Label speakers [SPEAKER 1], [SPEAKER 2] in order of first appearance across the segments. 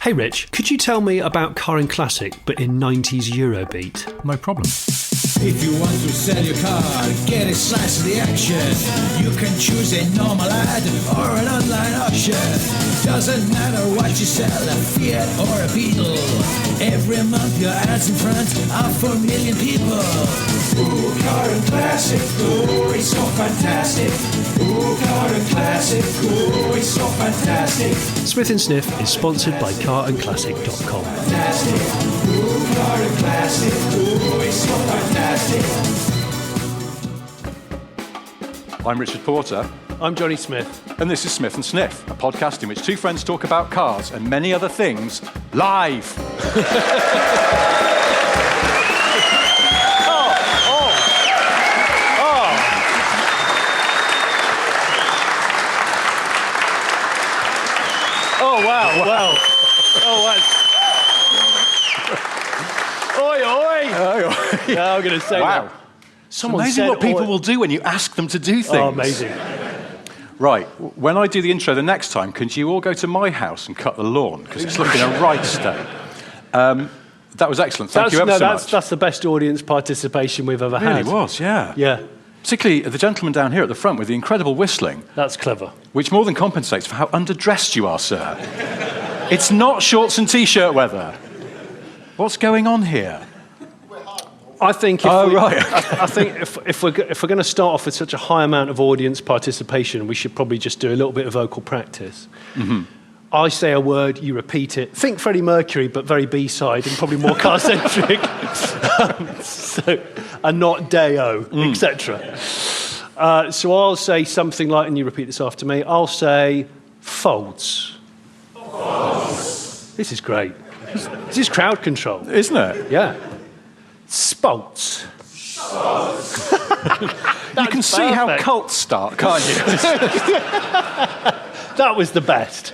[SPEAKER 1] Hey Rich, could you tell me about Car and Classic, but in 90s Eurobeat?
[SPEAKER 2] No problem.
[SPEAKER 3] If you want to sell your car, get a slice of the action. You can choose a normal ad or an online auction. Doesn't matter what you sell, a Fiat or a Beetle. Every month your ads in front are 4 million people. Ooh, Car and Classic, ooh, it's so fantastic. Ooh, Car and Classic, ooh, it's so fantastic.
[SPEAKER 1] Smith & Sniff is sponsored by carandclassic.com.
[SPEAKER 3] Fantastic. Ooh, Car and Classic, ooh, it's so fantastic.
[SPEAKER 2] I'm Richard Porter.
[SPEAKER 1] I'm Johnny Smith.
[SPEAKER 2] And this is Smith & Sniff, a podcast in which two friends talk about cars and many other things live.
[SPEAKER 1] Oh, wow. Oh, wow. Oi, oi. Yeah, I'm going to say
[SPEAKER 2] Wow.
[SPEAKER 1] that. Someone
[SPEAKER 2] It's amazing
[SPEAKER 1] said
[SPEAKER 2] what people
[SPEAKER 1] oi.
[SPEAKER 2] will do when you ask them to do things.
[SPEAKER 1] Oh, amazing.
[SPEAKER 2] Right, when I do the intro the next time, could you all go to my house and cut the lawn? Because it's looking a right state. That was excellent. Thank you ever so much.
[SPEAKER 1] That's the best audience participation we've ever
[SPEAKER 2] It
[SPEAKER 1] had.
[SPEAKER 2] really was, yeah.
[SPEAKER 1] Yeah,
[SPEAKER 2] Particularly the gentleman down here at the front with the incredible whistling,
[SPEAKER 1] that's clever.
[SPEAKER 2] which more than compensates for how underdressed you are, sir. It's not shorts and T-shirt weather. What's going on here?
[SPEAKER 1] I think
[SPEAKER 2] Right.
[SPEAKER 1] I think if we're going to start off with such a high amount of audience participation, we should probably just do a little bit of vocal practice. Mm-hmm. I say a word, you repeat it. Think Freddie Mercury, but very B-side and probably more car-centric. And not Deo, etc. So I'll say something like, and you repeat this after me. I'll say folds. This is great. This is crowd control,
[SPEAKER 2] Isn't it?
[SPEAKER 1] yeah. Spolts.
[SPEAKER 2] You can see how
[SPEAKER 1] perfect.
[SPEAKER 2] cults start, can't you?
[SPEAKER 1] That was the best.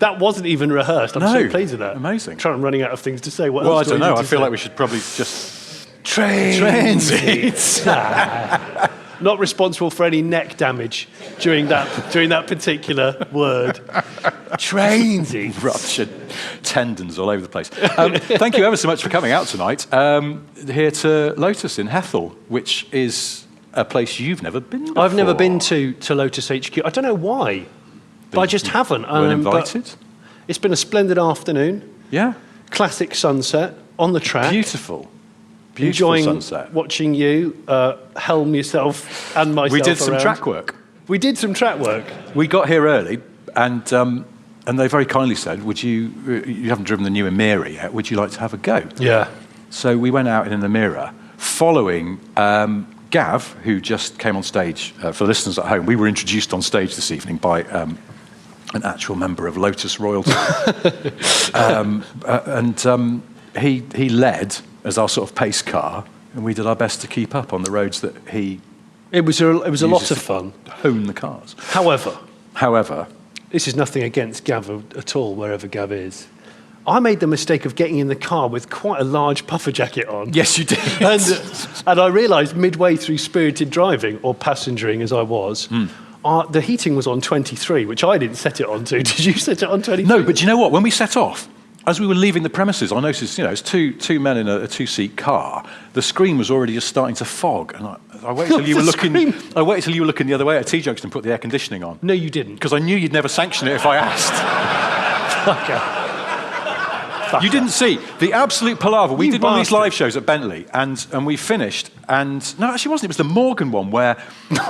[SPEAKER 1] That wasn't even rehearsed. I'm so pleased with that.
[SPEAKER 2] Amazing.
[SPEAKER 1] I'm running out of things to say. What
[SPEAKER 2] Well, I
[SPEAKER 1] else do
[SPEAKER 2] don't know.
[SPEAKER 1] need
[SPEAKER 2] I
[SPEAKER 1] to
[SPEAKER 2] feel
[SPEAKER 1] say?
[SPEAKER 2] like we should probably just...
[SPEAKER 1] Transit. Not responsible for any neck damage during that particular word. Transit.
[SPEAKER 2] Ruptured tendons all over the place. Thank you ever so much for coming out tonight. Here to Lotus in Hethel, which is a place you've never been before.
[SPEAKER 1] I've never been to Lotus HQ. I don't know why, but I just haven't.
[SPEAKER 2] Weren't
[SPEAKER 1] but
[SPEAKER 2] invited?
[SPEAKER 1] It's been a splendid afternoon.
[SPEAKER 2] Yeah.
[SPEAKER 1] Classic sunset on the track.
[SPEAKER 2] Beautiful
[SPEAKER 1] Enjoying
[SPEAKER 2] sunset.
[SPEAKER 1] watching you helm yourself and myself.
[SPEAKER 2] We did some
[SPEAKER 1] around.
[SPEAKER 2] track work.
[SPEAKER 1] We did some track work.
[SPEAKER 2] We got here early, and they very kindly said, you haven't driven the new Emira yet, would you like to have a go?
[SPEAKER 1] Yeah.
[SPEAKER 2] So we went out in an Emira, following Gav, who just came on stage. For listeners at home, we were introduced on stage this evening by an actual member of Lotus royalty. He led as our sort of pace car, and we did our best to keep up on the roads that he
[SPEAKER 1] It was a lot
[SPEAKER 2] uses
[SPEAKER 1] of
[SPEAKER 2] to
[SPEAKER 1] fun.
[SPEAKER 2] hone the cars.
[SPEAKER 1] However, this is nothing against Gav at all, wherever Gav is. I made the mistake of getting in the car with quite a large puffer jacket on.
[SPEAKER 2] Yes, you did.
[SPEAKER 1] And I realised midway through spirited driving, or passengering as I was, the heating was on 23, which I didn't set it on to. Did you set it on 23?
[SPEAKER 2] No, but do you know what? When we set off, as we were leaving the premises, I noticed, it's two men in a two-seat car. The screen was already just starting to fog, and I waited till you were looking. I waited till you were looking the other way at T-Junction and put the air conditioning on.
[SPEAKER 1] No, you didn't.
[SPEAKER 2] Because I knew you'd never sanction it if I asked. You didn't see the absolute palaver. We did one of these live shows at Bentley, and we finished. And no, actually, it wasn't. It was the Morgan one where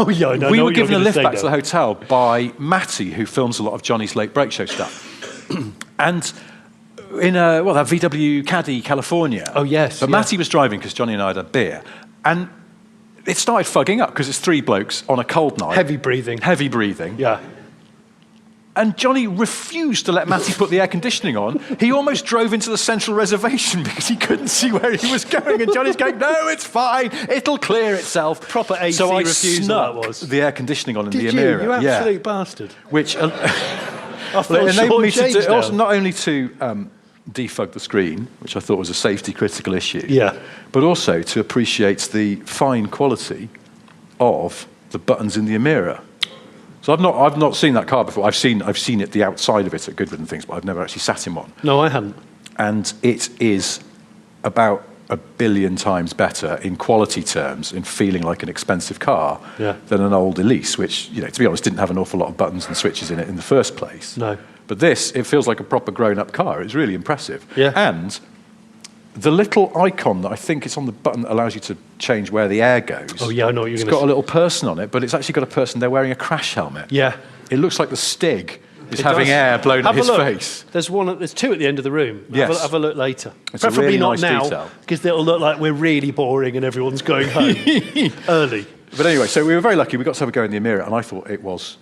[SPEAKER 2] we were given a lift back to the hotel by Matty, who films a lot of Johnny's Late Break Show stuff, and. In that VW Caddy, California.
[SPEAKER 1] Oh, yes.
[SPEAKER 2] But Matty was driving because Johnny and I had a beer. And it started fugging up because it's three blokes on a cold night.
[SPEAKER 1] Heavy breathing.
[SPEAKER 2] Yeah. And Johnny refused to let Matty put the air conditioning on. He almost drove into the central reservation because he couldn't see where he was going. And Johnny's going, no, it's fine. It'll clear itself.
[SPEAKER 1] Proper AC
[SPEAKER 2] so I
[SPEAKER 1] refusal
[SPEAKER 2] snuck
[SPEAKER 1] that was.
[SPEAKER 2] the air conditioning on in
[SPEAKER 1] Did
[SPEAKER 2] the
[SPEAKER 1] you?
[SPEAKER 2] Emira.
[SPEAKER 1] You absolute bastard.
[SPEAKER 2] Which
[SPEAKER 1] I feel
[SPEAKER 2] it enabled me to
[SPEAKER 1] shortchanged
[SPEAKER 2] also
[SPEAKER 1] now.
[SPEAKER 2] not only to defug the screen, which I thought was a safety critical issue, but also to appreciate the fine quality of the buttons in the Emira. So I've not seen that car before. I've seen it, the outside of it at Goodwood and things, but I've never actually sat in one.
[SPEAKER 1] No, I hadn't.
[SPEAKER 2] And it is about 1 billion times better in quality terms, in feeling like an expensive car, than an old Elise, which, you know, to be honest, didn't have an awful lot of buttons and switches in it in the first place.
[SPEAKER 1] No.
[SPEAKER 2] But this, it feels like a proper grown-up car. It's really impressive.
[SPEAKER 1] Yeah.
[SPEAKER 2] And the little icon that I think is on the button that allows you to change where the air goes.
[SPEAKER 1] Oh, yeah, I know what you're going to say.
[SPEAKER 2] It's got a little person on it, but it's actually got a person there wearing a crash helmet.
[SPEAKER 1] Yeah.
[SPEAKER 2] It looks like the Stig is having air blown at his face.
[SPEAKER 1] There's two at the end of the room.
[SPEAKER 2] Yes.
[SPEAKER 1] Have a look later.
[SPEAKER 2] It's
[SPEAKER 1] Preferably
[SPEAKER 2] a really
[SPEAKER 1] not
[SPEAKER 2] nice
[SPEAKER 1] now,
[SPEAKER 2] detail.
[SPEAKER 1] because it'll look like we're really boring and everyone's going home early.
[SPEAKER 2] But anyway, so we were very lucky. We got to have a go in the Emira, and I thought it was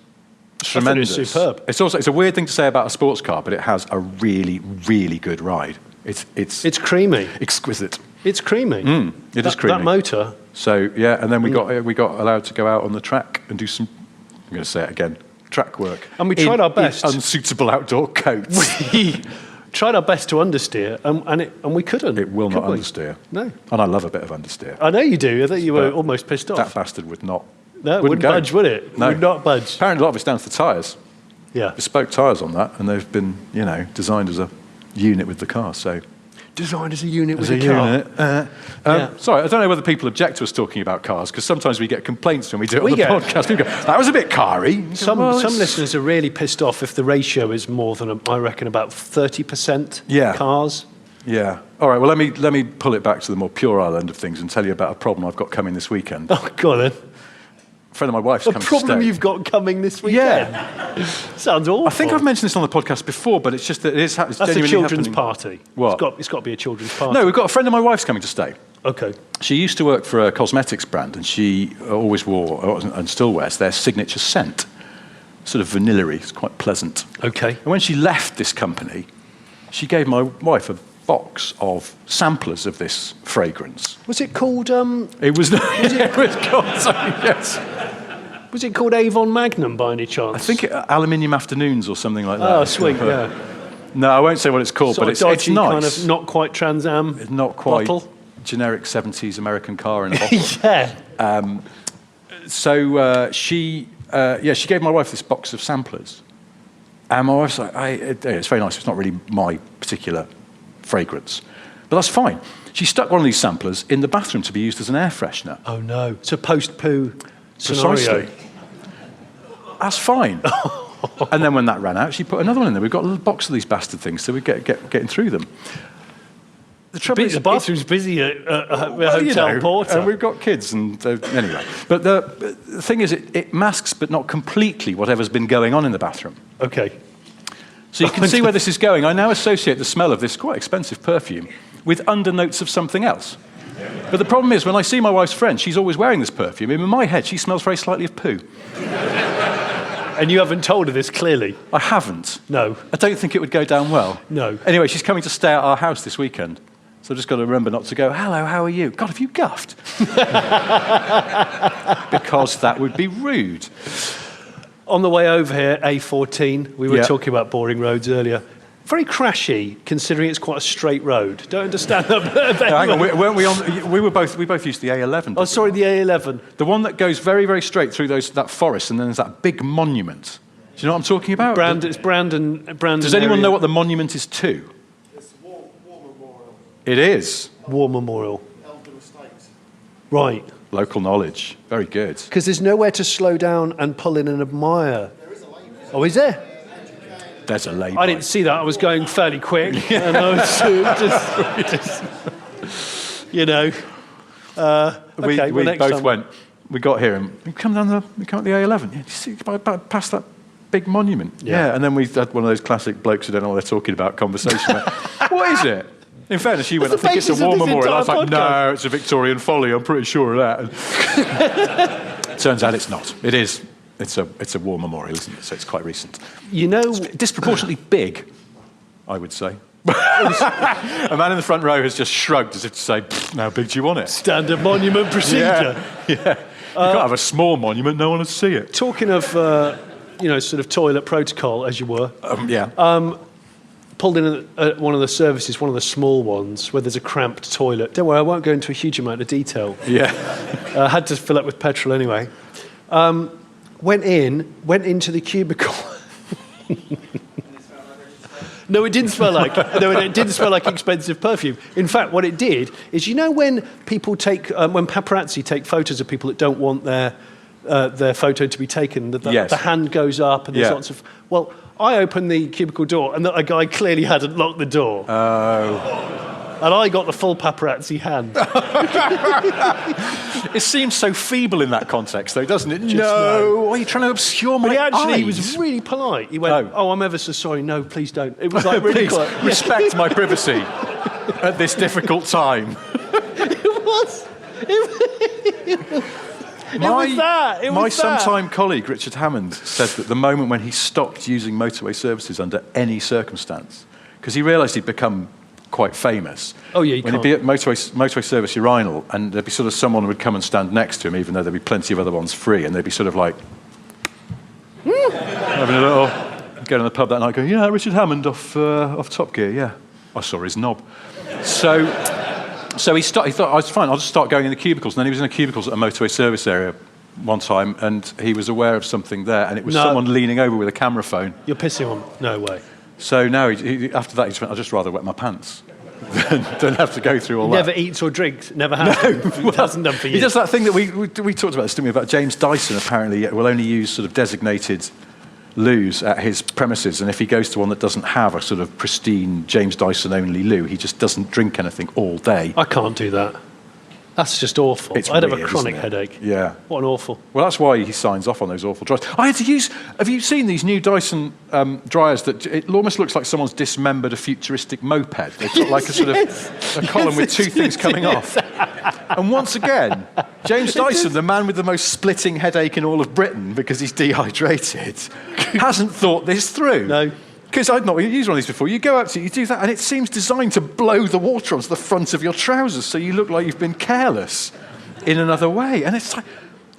[SPEAKER 2] tremendous.
[SPEAKER 1] I thought it was superb.
[SPEAKER 2] It's a weird thing to say about a sports car, but it has a really, really good ride.
[SPEAKER 1] It's creamy.
[SPEAKER 2] Exquisite.
[SPEAKER 1] It's creamy.
[SPEAKER 2] It is creamy.
[SPEAKER 1] That motor.
[SPEAKER 2] So yeah, and then we got allowed to go out on the track and do some. I'm going to say it again. Track work.
[SPEAKER 1] And we tried our best.
[SPEAKER 2] In unsuitable outdoor coats.
[SPEAKER 1] We tried our best to understeer, and we couldn't.
[SPEAKER 2] It will not understeer.
[SPEAKER 1] No.
[SPEAKER 2] And I love a bit of understeer.
[SPEAKER 1] I know you do. I thought you were almost pissed off.
[SPEAKER 2] That bastard would not.
[SPEAKER 1] No, it wouldn't budge, would it?
[SPEAKER 2] No.
[SPEAKER 1] Would not budge.
[SPEAKER 2] Apparently, a lot of it's down to the tyres.
[SPEAKER 1] Yeah.
[SPEAKER 2] Bespoke tyres on that, and they've been, designed as a unit with the car. So.
[SPEAKER 1] Designed as a unit with a car.
[SPEAKER 2] Sorry, I don't know whether people object to us talking about cars, because sometimes we get complaints when we do it on the podcast. People go, that was a bit car-y.
[SPEAKER 1] Some listeners are really pissed off if the ratio is more than, I reckon, about 30% cars.
[SPEAKER 2] Yeah. All right, well, let me pull it back to the more puerile end of things and tell you about a problem I've got coming this weekend.
[SPEAKER 1] Oh, go on then.
[SPEAKER 2] A friend of my wife's coming to stay.
[SPEAKER 1] A problem you've got coming this weekend?
[SPEAKER 2] Yeah.
[SPEAKER 1] Sounds awful.
[SPEAKER 2] I think I've mentioned this on the podcast before, but it's just that it's
[SPEAKER 1] That's
[SPEAKER 2] genuinely
[SPEAKER 1] a children's
[SPEAKER 2] happening.
[SPEAKER 1] party.
[SPEAKER 2] What?
[SPEAKER 1] It's got to be a children's party.
[SPEAKER 2] No, we've got a friend of my wife's coming to stay.
[SPEAKER 1] Okay.
[SPEAKER 2] She used to work for a cosmetics brand, and she always wore, and still wears, their signature scent. Sort of vanilla-y. It's quite pleasant.
[SPEAKER 1] Okay.
[SPEAKER 2] And when she left this company, she gave my wife a box of samplers of this fragrance.
[SPEAKER 1] Was it called...
[SPEAKER 2] It was called something, yes.
[SPEAKER 1] Was it called Avon Magnum by any chance?
[SPEAKER 2] I think Aluminium Afternoons or something like that.
[SPEAKER 1] Oh, sweet, yeah.
[SPEAKER 2] No, I won't say what it's called, but it's
[SPEAKER 1] dodgy,
[SPEAKER 2] nice.
[SPEAKER 1] kind of not quite Trans Am.
[SPEAKER 2] It's not quite
[SPEAKER 1] bottle.
[SPEAKER 2] Generic 70s American car in a bottle.
[SPEAKER 1] Yeah.
[SPEAKER 2] So she gave my wife this box of samplers. And my wife's like, it's very nice. It's not really my particular fragrance. But that's fine. She stuck one of these samplers in the bathroom to be used as an air freshener.
[SPEAKER 1] Oh, no. It's a post-poo scenario.
[SPEAKER 2] Precisely. That's fine. And then when that ran out, she put another one in there. We've got a little box of these bastard things, so we're getting through them. The trouble is,
[SPEAKER 1] the bathroom's busy at a hotel porter.
[SPEAKER 2] And we've got kids, and anyway. But the thing is, it masks, but not completely, whatever's been going on in the bathroom.
[SPEAKER 1] Okay.
[SPEAKER 2] So you can see where this is going. I now associate the smell of this quite expensive perfume with undernotes of something else. But the problem is, when I see my wife's friend, she's always wearing this perfume. In my head, she smells very slightly of poo.
[SPEAKER 1] And you haven't told her this clearly?
[SPEAKER 2] I haven't.
[SPEAKER 1] No.
[SPEAKER 2] I don't think it would go down well.
[SPEAKER 1] No.
[SPEAKER 2] Anyway, she's coming to stay at our house this weekend. So I've just got to remember not to go, hello, how are you? God, have you guffed? Because that would be rude.
[SPEAKER 1] On the way over here, A14, we were talking about boring roads earlier. Very crashy, considering it's quite a straight road. Don't understand that.
[SPEAKER 2] Hang on, weren't we on? We both used the A11.
[SPEAKER 1] Oh, sorry, the A11.
[SPEAKER 2] The one that goes very, very straight through that forest, and then there's that big monument. Do you know what I'm talking about?
[SPEAKER 1] It's Brandon.
[SPEAKER 2] Does anyone know what the monument is to?
[SPEAKER 4] It's War Memorial.
[SPEAKER 2] It is.
[SPEAKER 1] War Memorial.
[SPEAKER 4] Elder Estate.
[SPEAKER 1] Right.
[SPEAKER 2] Local knowledge. Very good.
[SPEAKER 1] Because there's nowhere to slow down and pull in and admire.
[SPEAKER 4] There is a lane.
[SPEAKER 1] Oh, is there?
[SPEAKER 2] There's a lay-by.
[SPEAKER 1] I didn't see that. I was going fairly quick. And I was just you know. Okay,
[SPEAKER 2] we
[SPEAKER 1] next
[SPEAKER 2] both
[SPEAKER 1] time.
[SPEAKER 2] went. We got here and we come up the A11. Yeah, you see, past that big monument. Yeah. And then we had one of those classic blokes who don't know what they're talking about conversation. What is it? In fairness, she went, I think it's a war memorial. I was like, no, it's a Victorian folly. I'm pretty sure of that. Turns out it's not. It is. It's a war memorial, isn't it? So it's quite recent.
[SPEAKER 1] You know,
[SPEAKER 2] it's disproportionately big, I would say. A man in the front row has just shrugged as if to say, how big do you want it?
[SPEAKER 1] Standard monument procedure.
[SPEAKER 2] Yeah. You can't have a small monument, no one will see it.
[SPEAKER 1] Talking of, sort of toilet protocol, as you were. Pulled in at one of the services, one of the small ones, where there's a cramped toilet. Don't worry, I won't go into a huge amount of detail.
[SPEAKER 2] Yeah.
[SPEAKER 1] Had to fill up with petrol anyway. went into the cubicle. No, it didn't smell like. No, it didn't smell like expensive perfume. In fact, what it did is, when people take, when paparazzi take photos of people that don't want their photo to be taken, the hand goes up and there's lots of. Well, I opened the cubicle door and a guy clearly hadn't locked the door.
[SPEAKER 2] Oh.
[SPEAKER 1] And I got the full paparazzi hand.
[SPEAKER 2] It seems so feeble in that context, though, doesn't it?
[SPEAKER 1] No.
[SPEAKER 2] Are you trying to obscure my
[SPEAKER 1] He
[SPEAKER 2] eyes?
[SPEAKER 1] was really polite. He went, "Oh, I'm ever so sorry. No, please don't." It was like really
[SPEAKER 2] Please, respect my privacy at this difficult time.
[SPEAKER 1] It was.
[SPEAKER 2] My sometime colleague, Richard Hammond, said that the moment when he stopped using motorway services under any circumstance, because he realised he'd become quite famous.
[SPEAKER 1] Oh, yeah,
[SPEAKER 2] when he'd be at motorway service urinal, and there'd be sort of someone who would come and stand next to him, even though there'd be plenty of other ones free, and they'd be sort of like... having a little... Go to the pub that night going, "Yeah, Richard Hammond off Top Gear, yeah." I saw his knob. So he thought, "I was fine, I'll just start going in the cubicles." And then he was in the cubicles at a motorway service area one time, and he was aware of something there, and it was someone leaning over with a camera phone.
[SPEAKER 1] You're pissing on... No way.
[SPEAKER 2] So now, after that, he just went, "I'd just rather wet my pants than have to go through all that."
[SPEAKER 1] Never eats or drinks. Never has. No, hasn't done for you.
[SPEAKER 2] He does that thing that we talked about this, didn't we? About James Dyson apparently will only use sort of designated loos at his premises, and if he goes to one that doesn't have a sort of pristine James Dyson only loo, he just doesn't drink anything all day.
[SPEAKER 1] I can't do that. That's just awful. I'd have a chronic headache.
[SPEAKER 2] Yeah.
[SPEAKER 1] What an awful.
[SPEAKER 2] Well, that's why he signs off on those awful dryers. I had to use... Have you seen these new Dyson dryers that... It almost looks like someone's dismembered a futuristic moped. They've got like a sort of... a column with two things coming off. And once again, James Dyson, the man with the most splitting headache in all of Britain because he's dehydrated, hasn't thought this through.
[SPEAKER 1] No.
[SPEAKER 2] Because I'd not used one of these before. You go out to, you do that, and it seems designed to blow the water onto the front of your trousers so you look like you've been careless in another way. And it's like,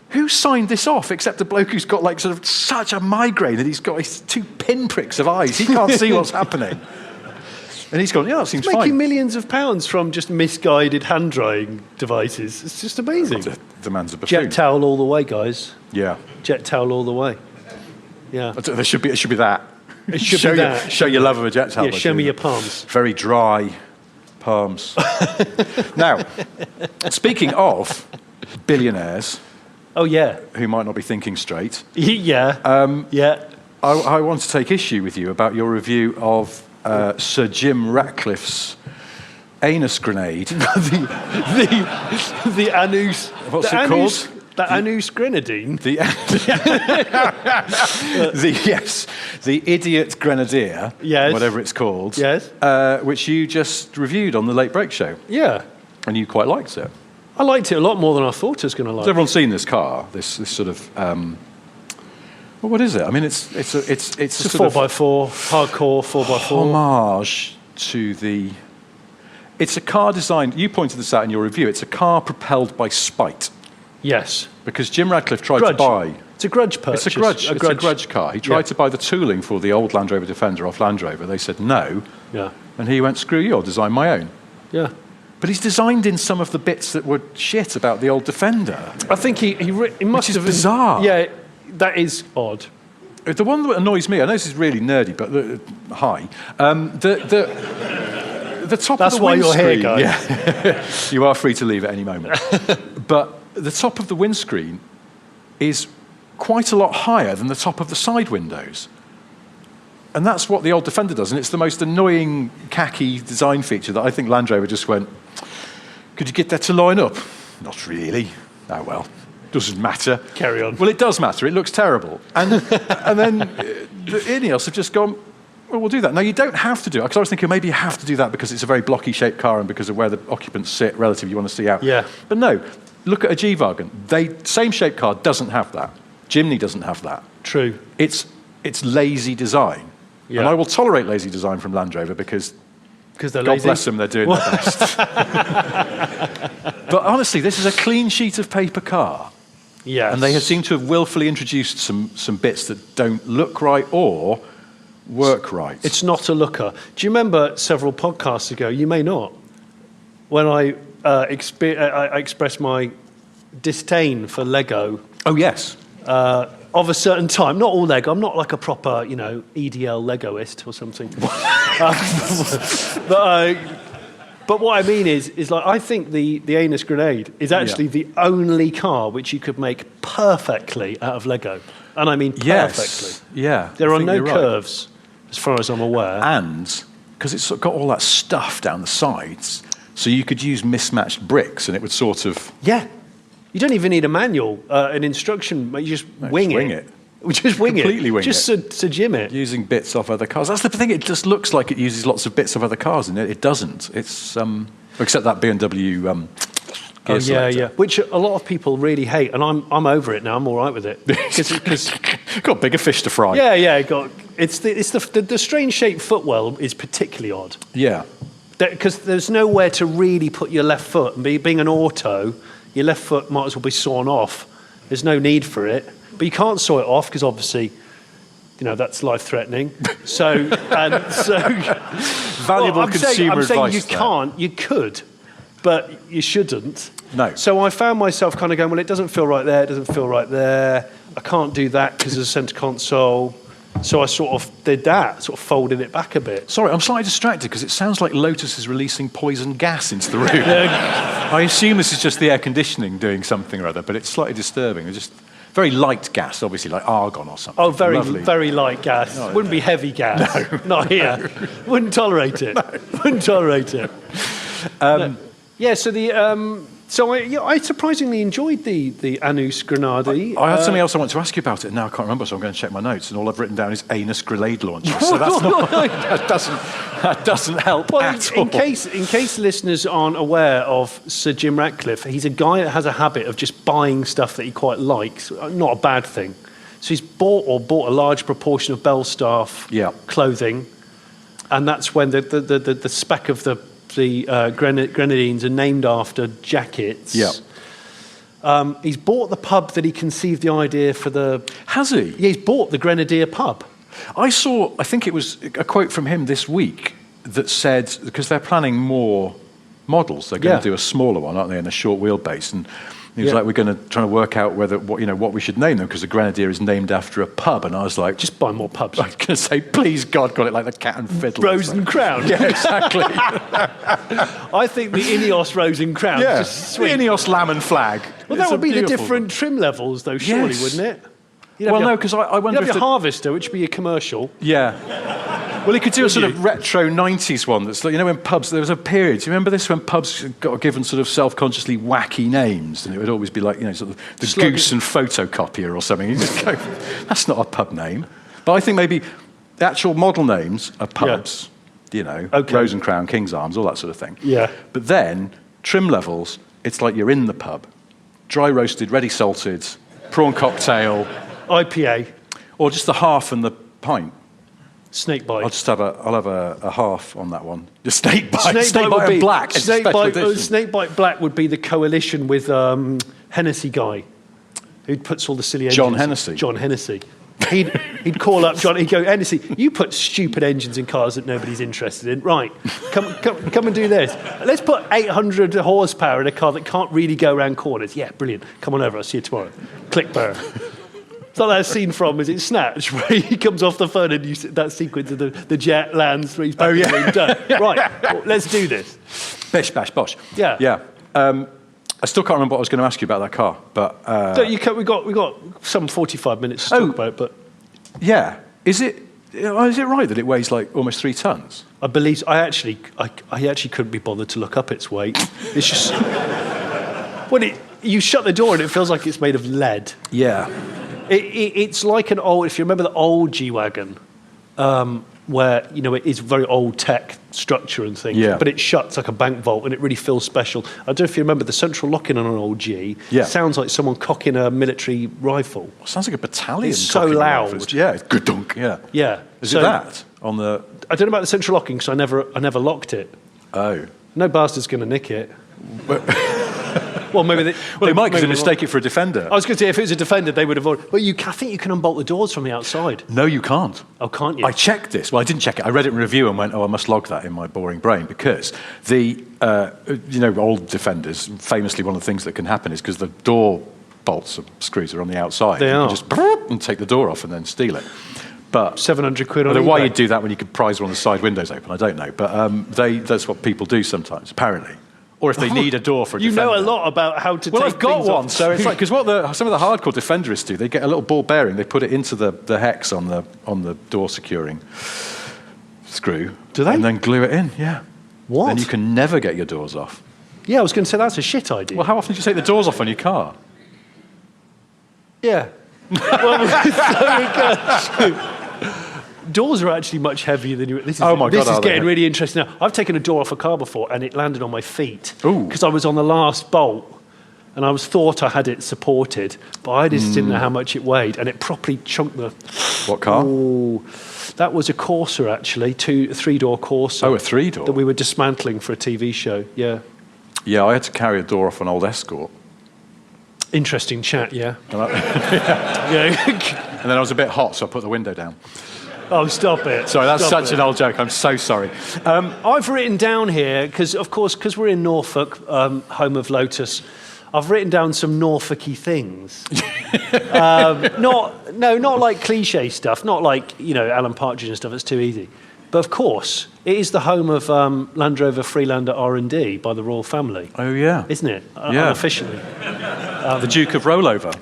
[SPEAKER 2] who signed this off except a bloke who's got like sort of such a migraine that he's got his two pinpricks of eyes. He can't see what's happening. And he's gone, "Yeah, that seems fine."
[SPEAKER 1] Making millions of pounds from just misguided hand-drying devices. It's just amazing.
[SPEAKER 2] The man's a buffoon.
[SPEAKER 1] Jet towel all the way, guys.
[SPEAKER 2] Yeah.
[SPEAKER 1] Jet towel all the way. Yeah.
[SPEAKER 2] It should be that.
[SPEAKER 1] It should be that.
[SPEAKER 2] Show your love of a jet towel.
[SPEAKER 1] Yeah, show me your palms.
[SPEAKER 2] Very dry palms. Now, speaking of billionaires...
[SPEAKER 1] Oh, yeah.
[SPEAKER 2] Who might not be thinking straight...
[SPEAKER 1] Yeah. Yeah.
[SPEAKER 2] I want to take issue with you about your review of Sir Jim Ratcliffe's anus grenade.
[SPEAKER 1] the anus...
[SPEAKER 2] What's it called?
[SPEAKER 1] The Anus Grenadine?
[SPEAKER 2] The Idiot Grenadier,
[SPEAKER 1] yes,
[SPEAKER 2] whatever it's called,
[SPEAKER 1] yes,
[SPEAKER 2] which you just reviewed on the Late Break Show.
[SPEAKER 1] Yeah.
[SPEAKER 2] And you quite liked it.
[SPEAKER 1] I liked it a lot more than I thought I was going to like.
[SPEAKER 2] Has everyone seen this car? This sort of... well, what is it? I mean, it's a
[SPEAKER 1] 4x4, hardcore 4x4.
[SPEAKER 2] Homage to the... It's a car designed... You pointed this out in your review. It's a car propelled by spite.
[SPEAKER 1] Yes.
[SPEAKER 2] Because Jim Ratcliffe tried to buy...
[SPEAKER 1] It's a grudge purchase.
[SPEAKER 2] It's a grudge car. He tried to buy the tooling for the old Land Rover Defender off Land Rover. They said no.
[SPEAKER 1] Yeah.
[SPEAKER 2] And he went, "Screw you, I'll design my own."
[SPEAKER 1] Yeah.
[SPEAKER 2] But he's designed in some of the bits that were shit about the old Defender.
[SPEAKER 1] I think he must have...
[SPEAKER 2] bizarre.
[SPEAKER 1] Yeah, that is odd.
[SPEAKER 2] The one that annoys me, I know this is really nerdy, but the top
[SPEAKER 1] That's
[SPEAKER 2] of the windscreen... That's
[SPEAKER 1] why you're here, guys.
[SPEAKER 2] Yeah. You are free to leave at any moment. But the top of the windscreen is quite a lot higher than the top of the side windows. And that's what the old Defender does, and it's the most annoying khaki design feature that I think Land Rover just went, "Could you get that to line up?" Not really. Oh, well, doesn't matter.
[SPEAKER 1] Carry on.
[SPEAKER 2] Well, it does matter. It looks terrible. And then the Ineos have just gone, "Well, we'll do that." Now, you don't have to do it, because I was thinking maybe you have to do that because it's a very blocky shaped car and because of where the occupants sit relative, you want to see out.
[SPEAKER 1] Yeah.
[SPEAKER 2] But no, look at a G-Wagon. Same shaped car doesn't have that. Jimny doesn't have that.
[SPEAKER 1] True.
[SPEAKER 2] It's lazy design.
[SPEAKER 1] Yeah.
[SPEAKER 2] And I will tolerate lazy design from Land Rover because
[SPEAKER 1] they're
[SPEAKER 2] God
[SPEAKER 1] lazy.
[SPEAKER 2] bless them, they're doing their best. But honestly, this is a clean sheet of paper car.
[SPEAKER 1] Yes.
[SPEAKER 2] And they have seemed to have willfully introduced some bits that don't look right or work right.
[SPEAKER 1] It's not a looker. Do you remember several podcasts ago, you may not, when I expressed my disdain for Lego?
[SPEAKER 2] Oh, yes.
[SPEAKER 1] of a certain time. Not all Lego. I'm not like a proper, EDL Legoist or something. But what I mean is like I think the Ineos Grenadier is actually the only car which you could make perfectly out of Lego, and I mean perfectly.
[SPEAKER 2] Yes. Yeah.
[SPEAKER 1] There are no curves, as far as I'm aware.
[SPEAKER 2] And because it's got all that stuff down the sides, so you could use mismatched bricks, and it would sort of
[SPEAKER 1] You don't even need a manual, an instruction. You just wing it. We just wing
[SPEAKER 2] Completely
[SPEAKER 1] it.
[SPEAKER 2] wing
[SPEAKER 1] just
[SPEAKER 2] it.
[SPEAKER 1] Sir Jim it.
[SPEAKER 2] Using bits off other cars. That's the thing. It just looks like it uses lots of bits of other cars, and it doesn't. It's except that BMW gear selector.
[SPEAKER 1] Which a lot of people really hate, and I'm over it now. I'm all right with it because
[SPEAKER 2] got bigger fish to fry.
[SPEAKER 1] It's the strange shaped footwell is particularly odd.
[SPEAKER 2] Yeah,
[SPEAKER 1] because there's nowhere to really put your left foot, and being an auto, your left foot might as well be sawn off. There's no need for it. But you can't saw it off because obviously, that's life-threatening. So
[SPEAKER 2] valuable consumer advice.
[SPEAKER 1] I'm saying you can't. You could, but you shouldn't.
[SPEAKER 2] No.
[SPEAKER 1] So I found myself kind of going, well, it doesn't feel right there. It doesn't feel right there. I can't do that because of the centre console. So I sort of did that, sort of folded it back a bit.
[SPEAKER 2] Sorry, I'm slightly distracted because it sounds like Lotus is releasing poison gas into the room. I assume this is just the air conditioning doing something or other, but it's slightly disturbing. It's just very light gas, obviously, like argon or something.
[SPEAKER 1] Oh, very,
[SPEAKER 2] Lovely.
[SPEAKER 1] very light gas.
[SPEAKER 2] No,
[SPEAKER 1] Wouldn't be heavy gas.
[SPEAKER 2] No.
[SPEAKER 1] Not here. Wouldn't tolerate it. Wouldn't tolerate it. So I surprisingly enjoyed the Ineos Grenadier.
[SPEAKER 2] I had something else I want to ask you about it, and now I can't remember, so I'm going to check my notes, and all I've written down is Anus Grenade launcher. So that's not, that doesn't help at all.
[SPEAKER 1] In case listeners aren't aware of Sir Jim Ratcliffe, he's a guy that has a habit of just buying stuff that he quite likes. Not a bad thing. So he's bought a large proportion of Belstaff clothing, and that's when the spec of the Grenadines are named after jackets.
[SPEAKER 2] Yeah.
[SPEAKER 1] He's bought the pub that he conceived the idea for the...
[SPEAKER 2] Has he?
[SPEAKER 1] Yeah, he's bought the Grenadier pub.
[SPEAKER 2] I think it was a quote from him this week that said, because they're planning more models, they're going to do a smaller one, aren't they, in a short wheelbase, and he was like, we're going to try to work out what we should name them, because the Grenadier is named after a pub. And I was like,
[SPEAKER 1] just buy more pubs.
[SPEAKER 2] I was going to say, please God, got it like the Cat and Fiddle.
[SPEAKER 1] Rose and Crown.
[SPEAKER 2] Yeah, exactly.
[SPEAKER 1] I think the Ineos Rose and Crown.
[SPEAKER 2] Yeah,
[SPEAKER 1] just sweet.
[SPEAKER 2] the Ineos Lamb and Flag.
[SPEAKER 1] Well, that would be the different trim levels, though, surely, wouldn't it?
[SPEAKER 2] No, because I wonder
[SPEAKER 1] if
[SPEAKER 2] your
[SPEAKER 1] Harvester, which would be a commercial.
[SPEAKER 2] Yeah. Well, he could do a sort of retro 90s one that's like, when pubs, there was a period, do you remember this, when pubs got given sort of self-consciously wacky names, and it would always be like, sort of the Goose and Photocopier or something. You just go, that's not a pub name. But I think maybe the actual model names are pubs, Rose and Crown, King's Arms, all that sort of thing.
[SPEAKER 1] Yeah.
[SPEAKER 2] But then, trim levels, it's like you're in the pub. Dry roasted, ready salted, prawn cocktail.
[SPEAKER 1] IPA.
[SPEAKER 2] Or just the half and the pint.
[SPEAKER 1] Snake bite.
[SPEAKER 2] I'll have a half on that one. The snake bite.
[SPEAKER 1] Snake bite
[SPEAKER 2] and black.
[SPEAKER 1] Snake bite black would be the coalition with Hennessy guy, who puts all the silly engines.
[SPEAKER 2] John Hennessy.
[SPEAKER 1] He'd call up John. He'd go, Hennessy, you put stupid engines in cars that nobody's interested in. Right, come and do this. Let's put 800 horsepower in a car that can't really go around corners. Yeah, brilliant. Come on over. I'll see you tomorrow. Click burr. It's like that scene from, is it Snatch, where he comes off the phone and you see that sequence of the jet lands where he's back in the dirt. Right, well, let's do this.
[SPEAKER 2] Bish, bash, bosh.
[SPEAKER 1] Yeah.
[SPEAKER 2] Yeah. I still can't remember what I was going to ask you about that car, but...
[SPEAKER 1] we got some 45 minutes to talk about it, but...
[SPEAKER 2] Yeah. Is it right that it weighs like almost 3 tons?
[SPEAKER 1] I believe... I actually couldn't be bothered to look up its weight. It's just... you shut the door and it feels like it's made of lead.
[SPEAKER 2] Yeah.
[SPEAKER 1] It's like an old... If you remember the old G-Wagon, where, it is very old tech structure and things, but it shuts like a bank vault and it really feels special. I don't know if you remember the central locking on an old G. Yeah. Sounds like someone cocking a military rifle.
[SPEAKER 2] Sounds like a battalion.
[SPEAKER 1] It's so loud.
[SPEAKER 2] Rifles. Yeah, it's good dunk. Yeah.
[SPEAKER 1] Yeah.
[SPEAKER 2] Is it that on the?
[SPEAKER 1] I don't know about the central locking because I never locked it.
[SPEAKER 2] Oh.
[SPEAKER 1] No bastard's going to nick it. Well, maybe
[SPEAKER 2] they might because they mistake it for a Defender.
[SPEAKER 1] I was going to say, if it was a Defender, they would have... But I think you can unbolt the doors from the outside.
[SPEAKER 2] No, you can't.
[SPEAKER 1] Oh, can't you?
[SPEAKER 2] I checked this. Well, I didn't check it. I read it in review and went, I must log that in my boring brain, because the, old Defenders, famously one of the things that can happen is because the door bolts or screws are on the outside.
[SPEAKER 1] They
[SPEAKER 2] you
[SPEAKER 1] are.
[SPEAKER 2] can just and take the door off and then steal it. But
[SPEAKER 1] 700 quid
[SPEAKER 2] I
[SPEAKER 1] on
[SPEAKER 2] don't know why
[SPEAKER 1] eBay.
[SPEAKER 2] you'd do that when you could prise one of the side windows open. I don't know. But that's what people do sometimes, apparently. Or if they need a door for a
[SPEAKER 1] You
[SPEAKER 2] Defender.
[SPEAKER 1] know a lot about how to
[SPEAKER 2] Well,
[SPEAKER 1] take
[SPEAKER 2] I've got
[SPEAKER 1] things
[SPEAKER 2] one.
[SPEAKER 1] off.
[SPEAKER 2] So it's like, because some of the hardcore Defenderists do, they get a little ball bearing, they put it into the hex on the door securing screw.
[SPEAKER 1] Do they?
[SPEAKER 2] And then glue it in, yeah.
[SPEAKER 1] What?
[SPEAKER 2] Then you can never get your doors off.
[SPEAKER 1] Yeah, I was going to say that's a shit idea.
[SPEAKER 2] Well, how often do you take the doors off on your car?
[SPEAKER 1] Yeah. Doors are actually much heavier than you. This is,
[SPEAKER 2] Oh my God,
[SPEAKER 1] This is
[SPEAKER 2] are they?
[SPEAKER 1] getting really interesting now. I've taken a door off a car before, and it landed on my feet
[SPEAKER 2] Ooh.
[SPEAKER 1] because I was on the last bolt, and I thought I had it supported, but I just didn't know how much it weighed, and it properly chunked the.
[SPEAKER 2] What car?
[SPEAKER 1] Oh, that was a Corsa actually, a 3-door Corsa.
[SPEAKER 2] Oh, a 3-door?
[SPEAKER 1] that we were dismantling for a TV show. Yeah.
[SPEAKER 2] Yeah, I had to carry a door off an old Escort.
[SPEAKER 1] Interesting chat. Yeah.
[SPEAKER 2] And,
[SPEAKER 1] Yeah.
[SPEAKER 2] and then I was a bit hot, so I put the window down.
[SPEAKER 1] Oh, stop it.
[SPEAKER 2] Sorry, that's
[SPEAKER 1] Stop
[SPEAKER 2] such
[SPEAKER 1] it.
[SPEAKER 2] an old joke. I'm so sorry.
[SPEAKER 1] I've written down here, because we're in Norfolk, home of Lotus, I've written down some Norfolky things. Not like cliche stuff, not like, Alan Partridge and stuff, it's too easy. But of course, it is the home of Land Rover Freelander R&D by the royal family,
[SPEAKER 2] Oh, yeah.
[SPEAKER 1] isn't it?
[SPEAKER 2] Yeah.
[SPEAKER 1] Unofficially.
[SPEAKER 2] The Duke of Rollover.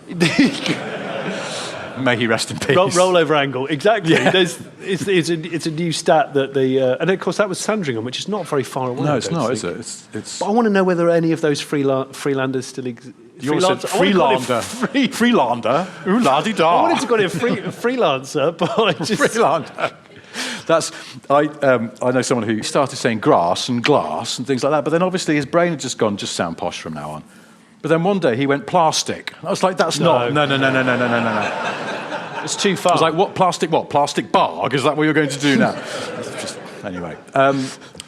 [SPEAKER 2] May he rest in peace.
[SPEAKER 1] Rollover angle, exactly.
[SPEAKER 2] Yeah.
[SPEAKER 1] It's a new stat that and of course that was Sandringham, which is not very far away.
[SPEAKER 2] No,
[SPEAKER 1] I
[SPEAKER 2] it's
[SPEAKER 1] don't
[SPEAKER 2] not,
[SPEAKER 1] think.
[SPEAKER 2] is it? It's
[SPEAKER 1] But I want to know whether any of those Freelanders still exist.
[SPEAKER 2] You always said Freelander. Freelander? Ooh, la-di-da.
[SPEAKER 1] I wanted to call it freelancer, but I just...
[SPEAKER 2] Freelander. I know someone who started saying grass and glass and things like that, but then obviously his brain had just gone, just sound posh from now on. But then one day he went plastic. I was like, that's not... No.
[SPEAKER 1] It's too far.
[SPEAKER 2] I was like, what, plastic what? Plastic barg? Is that what you're going to do now? Anyway.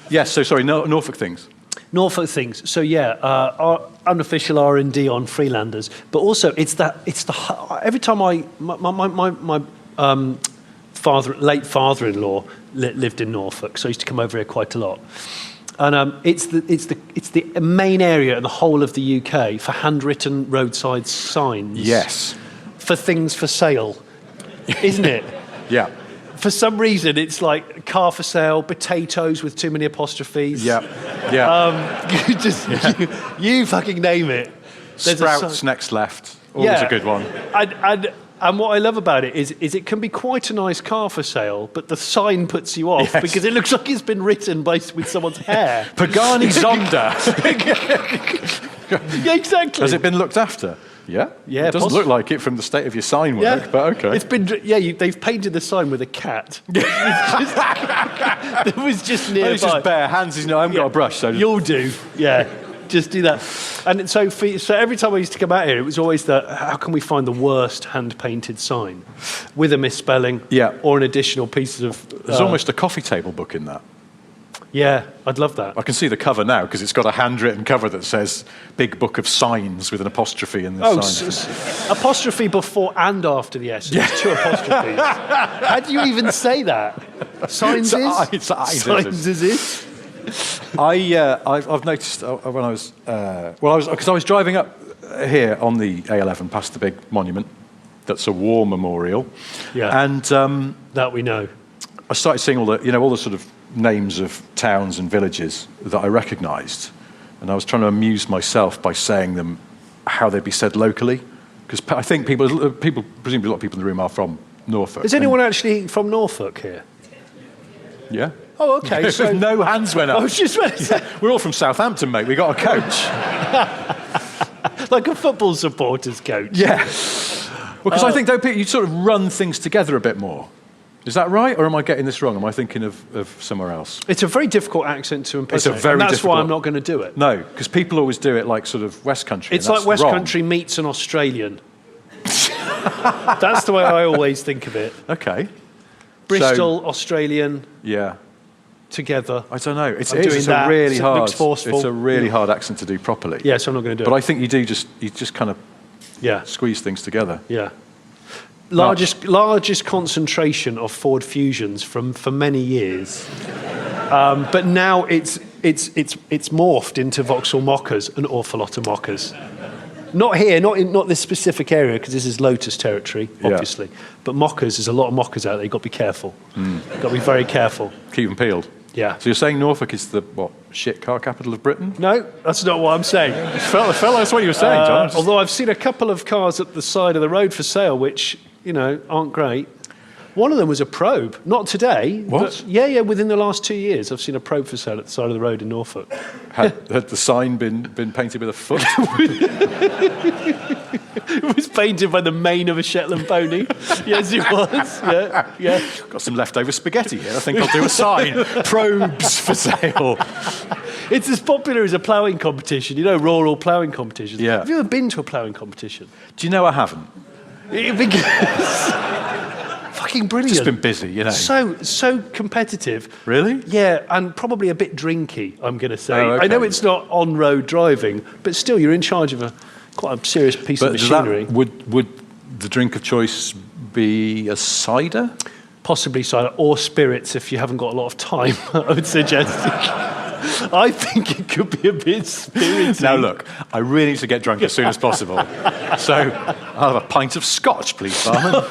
[SPEAKER 2] Yes, so sorry, Norfolk things.
[SPEAKER 1] Norfolk things. So yeah, our unofficial R&D on Freelanders, but also it's the every time my late father-in-law lived in Norfolk, so I used to come over here quite a lot. And it's the main area in the whole of the UK for handwritten roadside signs.
[SPEAKER 2] Yes.
[SPEAKER 1] For things for sale, isn't it?
[SPEAKER 2] Yeah.
[SPEAKER 1] For some reason, it's like car for sale, potatoes with too many apostrophes.
[SPEAKER 2] Yeah.
[SPEAKER 1] You fucking name it. There's
[SPEAKER 2] Sprouts next left. Always a good one.
[SPEAKER 1] And what I love about it is it can be quite a nice car for sale, but the sign puts you off because it looks like it's been written with someone's hair.
[SPEAKER 2] Pagani Zonda.
[SPEAKER 1] Yeah, exactly.
[SPEAKER 2] Has it been looked after? Yeah.
[SPEAKER 1] Yeah,
[SPEAKER 2] It doesn't look like it from the state of your sign work, but okay.
[SPEAKER 1] It's been they've painted the sign with a cat. It was just nearby.
[SPEAKER 2] It's just bare hands. I haven't got a brush, so
[SPEAKER 1] You'll do, yeah. Just do that. And so every time I used to come out here, it was always how can we find the worst hand-painted sign with a misspelling or an additional piece of...
[SPEAKER 2] There's almost a coffee table book in that.
[SPEAKER 1] Yeah, I'd love that.
[SPEAKER 2] I can see the cover now because it's got a handwritten cover that says "Big Book of Signs" with an apostrophe in the sign.
[SPEAKER 1] Apostrophe before and after the S. There's 2 apostrophes. How do you even say that? Signs is? Signs is it?
[SPEAKER 2] I've noticed when I was because I was driving up here on the A11 past the big monument that's a war memorial, and
[SPEAKER 1] that we know.
[SPEAKER 2] I started seeing all the sort of names of towns and villages that I recognised, and I was trying to amuse myself by saying them how they'd be said locally, because I think people, presumably a lot of people in the room are from Norfolk.
[SPEAKER 1] Is anyone actually from Norfolk here?
[SPEAKER 2] Yeah.
[SPEAKER 1] Oh, okay. So
[SPEAKER 2] no hands went up.
[SPEAKER 1] I was just ready to say.
[SPEAKER 2] We're all from Southampton, mate. We got a coach.
[SPEAKER 1] Like a football supporters coach.
[SPEAKER 2] Yeah. Well, because I think you sort of run things together a bit more. Is that right, or am I getting this wrong? Am I thinking of somewhere else?
[SPEAKER 1] It's a very difficult accent to impersonate.
[SPEAKER 2] It's a very
[SPEAKER 1] and that's
[SPEAKER 2] difficult.
[SPEAKER 1] why I'm not going to do it.
[SPEAKER 2] No, because people always do it like sort of West Country.
[SPEAKER 1] It's like West Country meets an Australian. That's the way I always think of it.
[SPEAKER 2] Okay.
[SPEAKER 1] Bristol, Australian.
[SPEAKER 2] Yeah.
[SPEAKER 1] Together.
[SPEAKER 2] I don't know. It's
[SPEAKER 1] that.
[SPEAKER 2] a really
[SPEAKER 1] It
[SPEAKER 2] hard.
[SPEAKER 1] looks forceful.
[SPEAKER 2] It's a really hard accent to do properly.
[SPEAKER 1] Yeah, so I'm not going to do
[SPEAKER 2] But
[SPEAKER 1] it.
[SPEAKER 2] I think you just kind of squeeze things together.
[SPEAKER 1] Yeah. Largest concentration of Ford Fusions for many years, but now it's morphed into Vauxhall Mockers, an awful lot of Mockers. Not here, not this specific area, because this is Lotus territory, obviously.
[SPEAKER 2] Yeah.
[SPEAKER 1] But mockers, there's a lot of mockers out there. You've got to be careful. You've got to be very careful.
[SPEAKER 2] Keep them peeled.
[SPEAKER 1] Yeah.
[SPEAKER 2] So you're saying Norfolk is the, shit car capital of Britain?
[SPEAKER 1] No, that's not what I'm saying.
[SPEAKER 2] That's what you were saying, John.
[SPEAKER 1] Although I've seen a couple of cars at the side of the road for sale, which, aren't great. One of them was a probe. Not today.
[SPEAKER 2] What?
[SPEAKER 1] But yeah, within the last 2 years, I've seen a probe for sale at the side of the road in Norfolk.
[SPEAKER 2] Had the sign been painted with a foot?
[SPEAKER 1] It was painted by the mane of a Shetland pony. Yes, it was. Yeah.
[SPEAKER 2] Got some leftover spaghetti here. I think I'll do a sign. Probes for sale.
[SPEAKER 1] It's as popular as a ploughing competition. Rural ploughing competitions.
[SPEAKER 2] Yeah.
[SPEAKER 1] Have you ever been to a ploughing competition?
[SPEAKER 2] Do you know I haven't?
[SPEAKER 1] Fucking brilliant.
[SPEAKER 2] Just been busy,
[SPEAKER 1] So competitive.
[SPEAKER 2] Really?
[SPEAKER 1] Yeah, and probably a bit drinky, I'm going to say.
[SPEAKER 2] Oh, okay.
[SPEAKER 1] I know it's not on-road driving, but still, you're in charge of quite a serious piece of machinery.
[SPEAKER 2] Would the drink of choice be a cider?
[SPEAKER 1] Possibly cider or spirits if you haven't got a lot of time, I would suggest. I think it could be a bit spirity.
[SPEAKER 2] Now look, I really need to get drunk as soon as possible. So I'll have a pint of scotch, please, barman.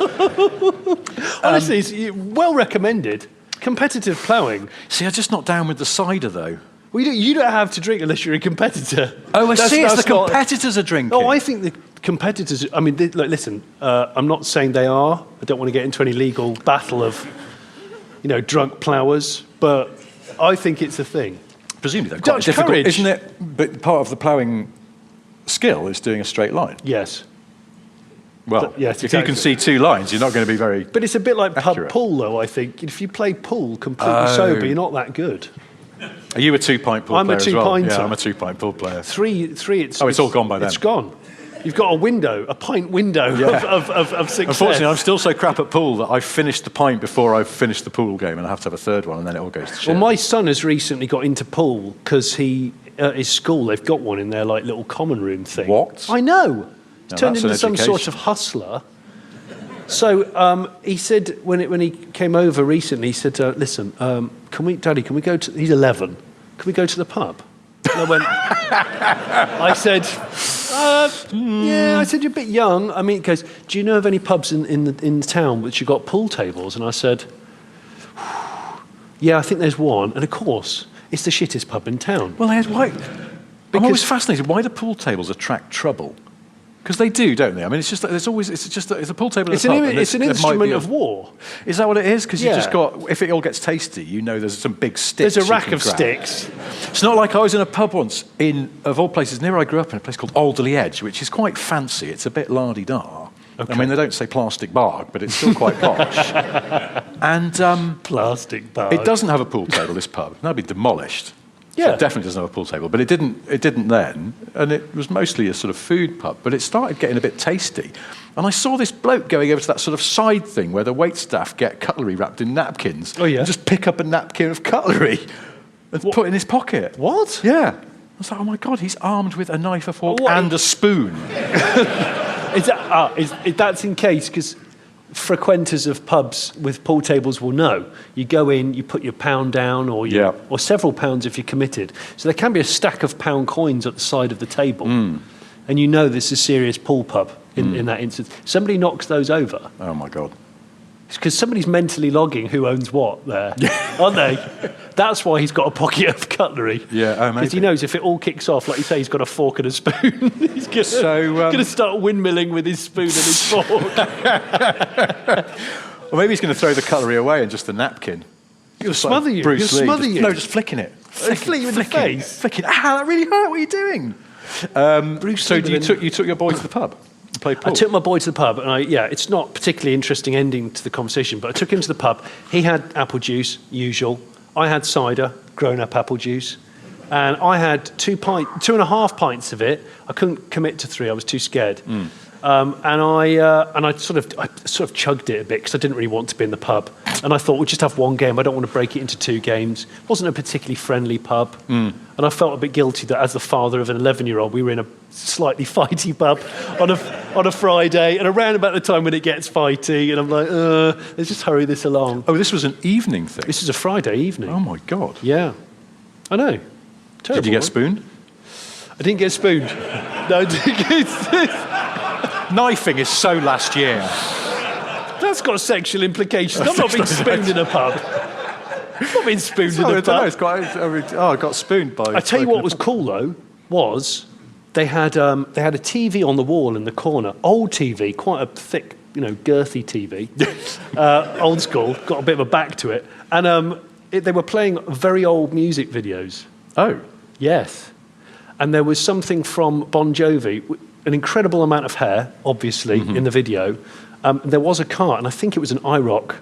[SPEAKER 1] Honestly, it's well recommended. Competitive ploughing.
[SPEAKER 2] See, I'm just not down with the cider, though.
[SPEAKER 1] Well, you don't have to drink unless you're a competitor.
[SPEAKER 2] Oh, I see. It's the competitors are drinking.
[SPEAKER 1] Oh, I think the competitors... I mean, look, listen, I'm not saying they are. I don't want to get into any legal battle of, drunk ploughers, but I think it's a thing.
[SPEAKER 2] Presumably they're quite difficult, courage. Isn't it? But part of the ploughing skill is doing a straight line.
[SPEAKER 1] Yes.
[SPEAKER 2] Well,
[SPEAKER 1] yes,
[SPEAKER 2] if you can see two lines, you're not going to be very
[SPEAKER 1] But it's a bit like
[SPEAKER 2] accurate.
[SPEAKER 1] pub pool, though, I think. If you play pool completely sober, you're not that good.
[SPEAKER 2] Are you a two-pint pool player as well?
[SPEAKER 1] I'm a two-pinter.
[SPEAKER 2] Yeah, I'm a two-pint pool player.
[SPEAKER 1] Three. It's
[SPEAKER 2] all gone by then.
[SPEAKER 1] It's gone. You've got a pint window of success.
[SPEAKER 2] Unfortunately, I'm still so crap at pool that I finished the pint before I finished the pool game, and I have to have a third one, and then it all goes to shit.
[SPEAKER 1] Well, my son has recently got into pool because his school, they've got one in their little common room thing.
[SPEAKER 2] What?
[SPEAKER 1] I know. He's turned
[SPEAKER 2] that's
[SPEAKER 1] into
[SPEAKER 2] an
[SPEAKER 1] some
[SPEAKER 2] education.
[SPEAKER 1] sort of hustler. So he said when he came over recently, he said, "Listen, Daddy, can we go to?" He's 11. Can we go to the pub? And I went. I said, "Yeah." I said, "You're a bit young." I mean, he goes, "Do you know of any pubs in the town which you got pool tables?" And I said, "Yeah, I think there's one." And of course, it's the shittest pub in town.
[SPEAKER 2] Well, why? I'm always fascinated. Why do pool tables attract trouble? Because they do, don't they? I mean, it's just it's a pool table.
[SPEAKER 1] It's an instrument of war.
[SPEAKER 2] Is that what it is? Because you
[SPEAKER 1] Yeah.
[SPEAKER 2] just got, if it all gets tasty, there's some big sticks.
[SPEAKER 1] There's a
[SPEAKER 2] you
[SPEAKER 1] rack
[SPEAKER 2] can
[SPEAKER 1] of
[SPEAKER 2] grab.
[SPEAKER 1] sticks.
[SPEAKER 2] It's not like I was in a pub once of all places near where I grew up, in a place called Alderley Edge, which is quite fancy. It's a bit la-di-da.
[SPEAKER 1] Okay.
[SPEAKER 2] I mean, they don't say plastic barg, but it's still quite posh. And
[SPEAKER 1] Plastic bag.
[SPEAKER 2] it doesn't have a pool table, this pub. That'd be demolished.
[SPEAKER 1] Yeah.
[SPEAKER 2] So it definitely doesn't have a pool table, but it didn't then, and it was mostly a sort of food pub, but it started getting a bit tasty. And I saw this bloke going over to that sort of side thing where the waitstaff get cutlery wrapped in napkins.
[SPEAKER 1] Oh, yeah.
[SPEAKER 2] And just pick up a napkin of cutlery and put it in his pocket.
[SPEAKER 1] What?
[SPEAKER 2] Yeah. I was like, oh my God, he's armed with a knife, a fork, and a spoon.
[SPEAKER 1] That's in case, because frequenters of pubs with pool tables will know. You go in, you put your pound down, or several pounds if you're committed. So there can be a stack of pound coins at the side of the table, and you know this is a serious pool pub in that instance. Somebody knocks those over.
[SPEAKER 2] Oh my God.
[SPEAKER 1] It's because somebody's mentally logging who owns what there, aren't they? That's why he's got a pocket of cutlery.
[SPEAKER 2] Yeah, oh, maybe.
[SPEAKER 1] Because he knows if it all kicks off, like you say, he's got a fork and a spoon. He's going to start windmilling with his spoon and his fork.
[SPEAKER 2] Or maybe he's going to throw the cutlery away and just the napkin.
[SPEAKER 1] He'll smother you.
[SPEAKER 2] Bruce
[SPEAKER 1] He'll
[SPEAKER 2] Lee.
[SPEAKER 1] smother you.
[SPEAKER 2] No, just flicking it.
[SPEAKER 1] Flick you in the face.
[SPEAKER 2] Flicking. Ah, that really hurt. What are you doing? So you took your boy to the pub? Played pool.
[SPEAKER 1] I took my boy to the pub, and it's not a particularly interesting ending to the conversation, but I took him to the pub. He had apple juice, usual. I had cider, grown-up apple juice, and I had 2.5 pints of it. I couldn't commit to 3; I was too scared. And I sort of chugged it a bit because I didn't really want to be in the pub. And I thought we'll just have one game. I don't want to break it into 2 games. It wasn't a particularly friendly pub, and I felt a bit guilty that as the father of an 11-year-old, we were in a slightly fighty pub on a Friday, and around about the time when it gets fighty, and I'm like, let's just hurry this along.
[SPEAKER 2] Oh, this was an evening thing.
[SPEAKER 1] This is a Friday evening.
[SPEAKER 2] Oh my God.
[SPEAKER 1] Yeah, I know. Terrible,
[SPEAKER 2] Did you get
[SPEAKER 1] right?
[SPEAKER 2] spooned?
[SPEAKER 1] I didn't get spooned. No,
[SPEAKER 2] Knifing is so last year.
[SPEAKER 1] that's got sexual implications. I'm not being spooned in a pub. I'm not being spooned in a
[SPEAKER 2] I don't know,
[SPEAKER 1] pub.
[SPEAKER 2] it's quite, I got spooned by...
[SPEAKER 1] I tell you what was cool, though, was they had a TV on the wall in the corner. Old TV, quite a thick, girthy TV. Old school, got a bit of a back to it. And they were playing very old music videos.
[SPEAKER 2] Oh.
[SPEAKER 1] Yes. And there was something from Bon Jovi, an incredible amount of hair, obviously, in the video. There was a car, and I think it was an IROC.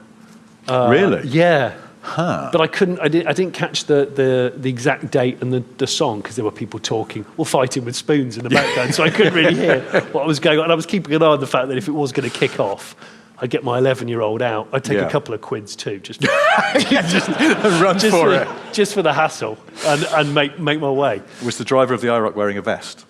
[SPEAKER 2] Really?
[SPEAKER 1] Yeah.
[SPEAKER 2] Huh.
[SPEAKER 1] But I didn't catch the exact date and the song because there were people talking or fighting with spoons in the background, so I couldn't really hear what was going on. And I was keeping an eye on the fact that if it was going to kick off, I'd get my 11-year-old out. I'd take a couple of quids too, just
[SPEAKER 2] run for it.
[SPEAKER 1] Just for the hassle and make my way.
[SPEAKER 2] Was the driver of the IROC wearing a vest?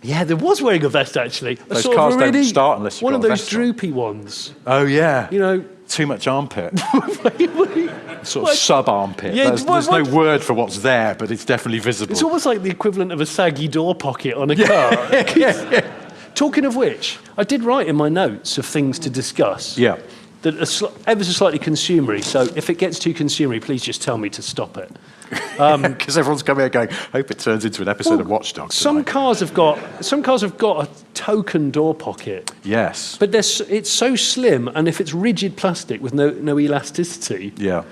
[SPEAKER 1] Yeah, there was wearing a vest actually.
[SPEAKER 2] Those cars don't start unless you've
[SPEAKER 1] one
[SPEAKER 2] got
[SPEAKER 1] of
[SPEAKER 2] a
[SPEAKER 1] those
[SPEAKER 2] vest on.
[SPEAKER 1] droopy ones.
[SPEAKER 2] Oh, yeah.
[SPEAKER 1] You
[SPEAKER 2] too much armpit.
[SPEAKER 1] know.
[SPEAKER 2] Sort of sub-armpit.
[SPEAKER 1] Yeah,
[SPEAKER 2] there's no word for what's there, but it's definitely visible.
[SPEAKER 1] It's almost like the equivalent of a saggy door pocket on a car. Talking of which, I did write in my notes of things to discuss.
[SPEAKER 2] Yeah.
[SPEAKER 1] That are ever so slightly consumery. So if it gets too consumery, please just tell me to stop it.
[SPEAKER 2] Because everyone's coming here going, hope it turns into an episode of Watch Dogs.
[SPEAKER 1] Some cars have got a token door pocket.
[SPEAKER 2] Yes.
[SPEAKER 1] But it's so slim, and if it's rigid plastic with no elasticity,
[SPEAKER 2] Yeah.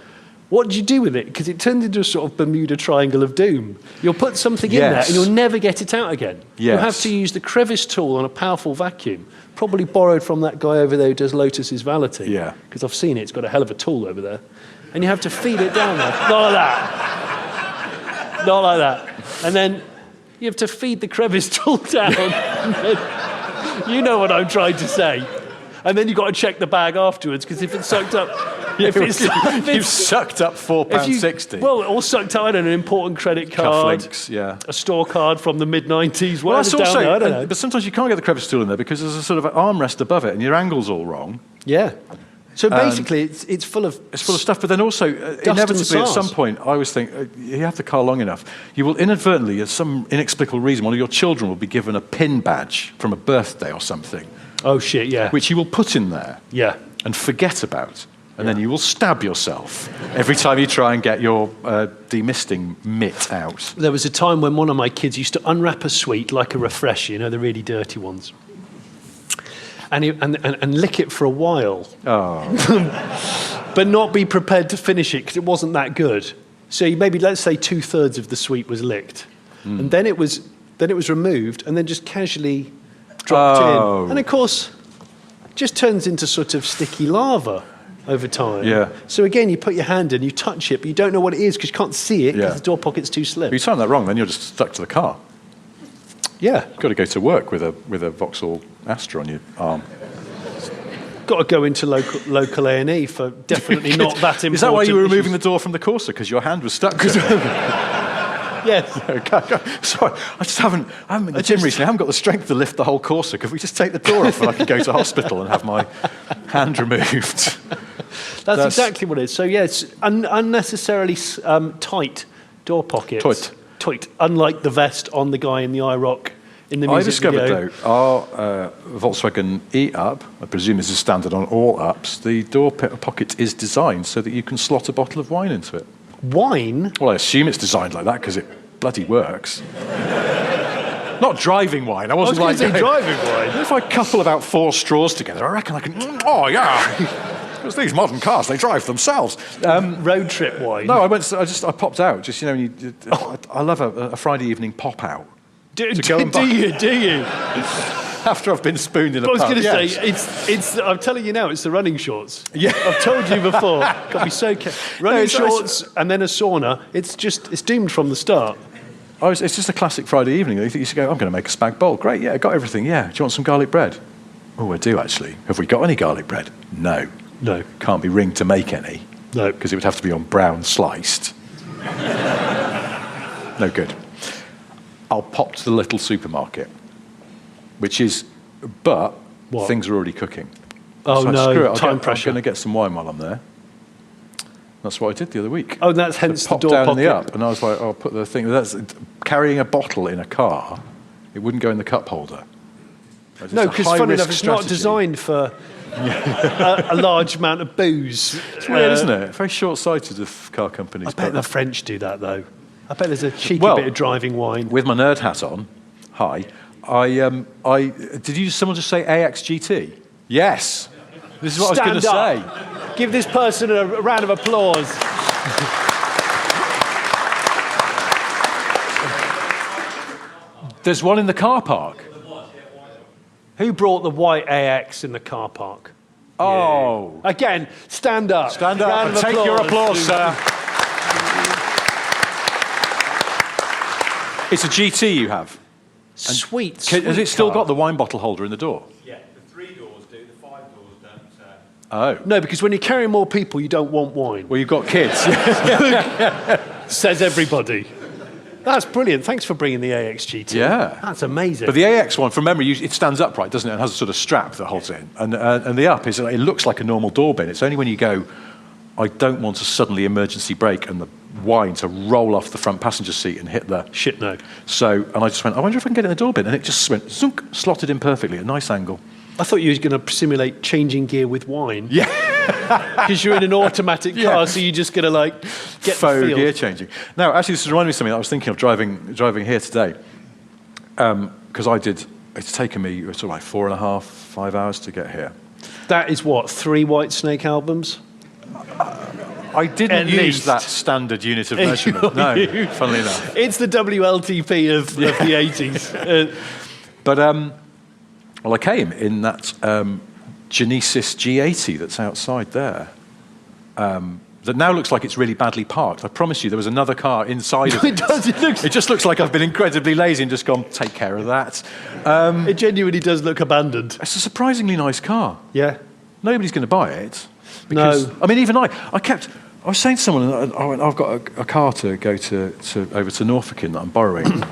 [SPEAKER 1] what do you do with it? Because it turns into a sort of Bermuda Triangle of Doom. You'll put something in there and you'll never get it out again.
[SPEAKER 2] Yes.
[SPEAKER 1] You'll have to use the crevice tool on a powerful vacuum, probably borrowed from that guy over there who does Lotus's valeting.
[SPEAKER 2] Yeah.
[SPEAKER 1] Because I've seen it. It's got a hell of a tool over there. And you have to feed it down there. Not like that. Not like that. And then you have to feed the crevice tool down. You know what I'm trying to say. And then you've got to check the bag afterwards, because if it's sucked up...
[SPEAKER 2] You've sucked up £4.60.
[SPEAKER 1] Well, all sucked up, I don't know, an important credit card,
[SPEAKER 2] Cufflinks, yeah.
[SPEAKER 1] a store card from the mid-90s,
[SPEAKER 2] Well,
[SPEAKER 1] whatever's down there, I don't know.
[SPEAKER 2] But sometimes you can't get the crevice tool in there because there's a sort of armrest above it and your angle's all wrong.
[SPEAKER 1] Yeah. So basically, it's full of...
[SPEAKER 2] It's full of stuff, but then also, inevitably, at some point, I always think, you have the car long enough, you will inadvertently, as some inexplicable reason, one of your children will be given a pin badge from a birthday or something.
[SPEAKER 1] Oh, shit, yeah.
[SPEAKER 2] Which you will put in there.
[SPEAKER 1] Yeah.
[SPEAKER 2] And forget about. And then you will stab yourself every time you try and get your demisting mitt out.
[SPEAKER 1] There was a time when one of my kids used to unwrap a sweet like a refresher, the really dirty ones, and lick it for a while.
[SPEAKER 2] Oh.
[SPEAKER 1] But not be prepared to finish it because it wasn't that good. So maybe, let's say, 2/3 of the sweet was licked. And then it was removed and then just casually dropped in. And of course, it just turns into sort of sticky lava over time.
[SPEAKER 2] Yeah.
[SPEAKER 1] So again, you put your hand in, you touch it, but you don't know what it is because you can't see it because the door pocket's too slim.
[SPEAKER 2] If you time that wrong, then you're just stuck to the car.
[SPEAKER 1] Yeah.
[SPEAKER 2] You've got to go to work with a Vauxhall Astra on your arm.
[SPEAKER 1] Got to go into local A&E for definitely not that important.
[SPEAKER 2] Is that why you were removing the door from the Corsa? Because your hand was stuck to it?
[SPEAKER 1] Yes.
[SPEAKER 2] Sorry, I haven't been to the gym recently. I haven't got the strength to lift the whole Corsa. Could we just take the door off and I could go to hospital and have my hand removed?
[SPEAKER 1] That's exactly what it is. So, yeah, it's unnecessarily tight door pockets. Tight. Unlike the vest on the guy in the IROC in the music video.
[SPEAKER 2] I discovered, though, our Volkswagen E-Up, I presume this is standard on all Ups, the door pocket is designed so that you can slot a bottle of wine into it.
[SPEAKER 1] Wine?
[SPEAKER 2] Well, I assume it's designed like that because it bloody works. Not driving wine. I wasn't like
[SPEAKER 1] driving wine.
[SPEAKER 2] If I couple about 4 straws together, I reckon I can. Oh yeah, because these modern cars, they drive themselves.
[SPEAKER 1] Road trip wine.
[SPEAKER 2] No, I popped out. Just I love a Friday evening pop out.
[SPEAKER 1] Do you?
[SPEAKER 2] After I've been spooned in a pub.
[SPEAKER 1] I was going to say, it's. I'm telling you now, it's the running shorts.
[SPEAKER 2] Yeah,
[SPEAKER 1] I've told you before. Got to be so careful. Running shorts and then a sauna. It's doomed from the start.
[SPEAKER 2] It's just a classic Friday evening. You used to go, I'm going to make a spag bowl. Great, yeah, got everything. Yeah, do you want some garlic bread? Oh, I do actually. Have we got any garlic bread? No. Can't be ringed to make any.
[SPEAKER 1] No,
[SPEAKER 2] because it would have to be on brown sliced. No good. I'll pop to the little supermarket, but
[SPEAKER 1] what?
[SPEAKER 2] Things are already cooking.
[SPEAKER 1] Oh,
[SPEAKER 2] so
[SPEAKER 1] no,
[SPEAKER 2] screw it.
[SPEAKER 1] time pressure.
[SPEAKER 2] I'm going to get some wine while I'm there. That's what I did the other week.
[SPEAKER 1] Oh, and that's hence the door
[SPEAKER 2] popped down
[SPEAKER 1] pocket.
[SPEAKER 2] in the Up, and I was like, I'll put the thing. That's carrying a bottle in a car. It wouldn't go in the cup holder.
[SPEAKER 1] No, because funny enough, it's not designed for a large amount of booze.
[SPEAKER 2] It's weird, isn't it? Very short-sighted of car companies.
[SPEAKER 1] I bet the French do that, though. I bet there's a cheeky bit of driving wine.
[SPEAKER 2] With my nerd hat on, hi, did someone just say AXGT? Yes. This is what I was going to say.
[SPEAKER 1] Give this person a round of applause.
[SPEAKER 2] There's one in the car park.
[SPEAKER 1] Who brought the white AX in the car park?
[SPEAKER 2] Oh.
[SPEAKER 1] Yeah. Again, stand up.
[SPEAKER 2] Stand up and take your applause, sir. It's a GT you have.
[SPEAKER 1] Sweet.
[SPEAKER 2] Has it still got the wine bottle holder in the door?
[SPEAKER 4] Yeah, the 3 doors do, the 5 doors don't.
[SPEAKER 2] Oh.
[SPEAKER 1] No, because when you're carrying more people, you don't want wine.
[SPEAKER 2] Well, you've got kids.
[SPEAKER 1] Says everybody. That's brilliant. Thanks for bringing the AX GT.
[SPEAKER 2] Yeah.
[SPEAKER 1] That's amazing.
[SPEAKER 2] But the AX one, from memory, it stands upright, doesn't it? And has a sort of strap that holds it in. And the up, it looks like a normal door bin. It's only when you go, I don't want to suddenly emergency brake and the wine to roll off the front passenger seat and hit the...
[SPEAKER 1] Shit, no.
[SPEAKER 2] So, and I just went, I wonder if I can get it in the door bin. And it just went, zunk, slotted in perfectly, a nice angle.
[SPEAKER 1] I thought you were going to simulate changing gear with wine.
[SPEAKER 2] Yeah.
[SPEAKER 1] Because you're in an automatic car, so you're just going to, like, get
[SPEAKER 2] faux
[SPEAKER 1] the feel.
[SPEAKER 2] gear changing. Now, actually, this reminded me of something I was thinking of driving here today. Because it's taken me sort of like 4.5, 5 hours to get here.
[SPEAKER 1] That is what, 3 Whitesnake albums?
[SPEAKER 2] I didn't
[SPEAKER 1] At
[SPEAKER 2] use
[SPEAKER 1] least.
[SPEAKER 2] that standard unit of measurement. No, funnily enough.
[SPEAKER 1] It's the WLTP of the 80s.
[SPEAKER 2] But, well, I came in that Genesis G80 that's outside there. That now looks like it's really badly parked. I promise you, there was another car inside of it.
[SPEAKER 1] It does.
[SPEAKER 2] It just looks like I've been incredibly lazy and just gone, take care of that.
[SPEAKER 1] It genuinely does look abandoned.
[SPEAKER 2] It's a surprisingly nice car.
[SPEAKER 1] Yeah.
[SPEAKER 2] Nobody's going to buy it. Because,
[SPEAKER 1] No.
[SPEAKER 2] I mean, even I was saying to someone, I went, I've got a car to go over to Norfolk in that I'm borrowing.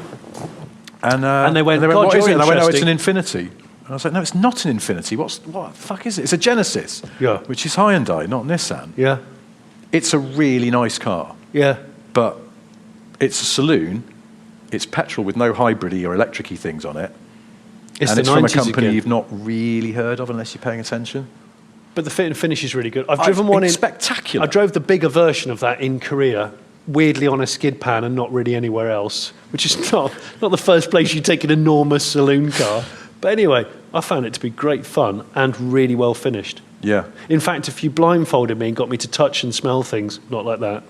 [SPEAKER 2] And
[SPEAKER 1] they went,
[SPEAKER 2] "God,
[SPEAKER 1] "God,
[SPEAKER 2] what is
[SPEAKER 1] you're
[SPEAKER 2] it?" And I went, "Oh, it's
[SPEAKER 1] interesting."
[SPEAKER 2] an Infinity." And I was like, "No, it's not an Infinity. What the fuck is it? It's a Genesis."
[SPEAKER 1] Yeah.
[SPEAKER 2] Which is Hyundai, not Nissan.
[SPEAKER 1] Yeah.
[SPEAKER 2] It's a really nice car,
[SPEAKER 1] Yeah.
[SPEAKER 2] but it's a saloon. It's petrol with no hybrid-y or electric-y things on it.
[SPEAKER 1] It's
[SPEAKER 2] and
[SPEAKER 1] the
[SPEAKER 2] it's from a
[SPEAKER 1] 90s
[SPEAKER 2] company
[SPEAKER 1] again.
[SPEAKER 2] you've not really heard of unless you're paying attention.
[SPEAKER 1] But the fit and finish is really good. I've driven one in...
[SPEAKER 2] Spectacular.
[SPEAKER 1] I drove the bigger version of that in Korea, weirdly on a skid pan and not really anywhere else, which is not the first place you take an enormous saloon car. But anyway, I found it to be great fun and really well finished.
[SPEAKER 2] Yeah.
[SPEAKER 1] In fact, if you blindfolded me and got me to touch and smell things, not like that.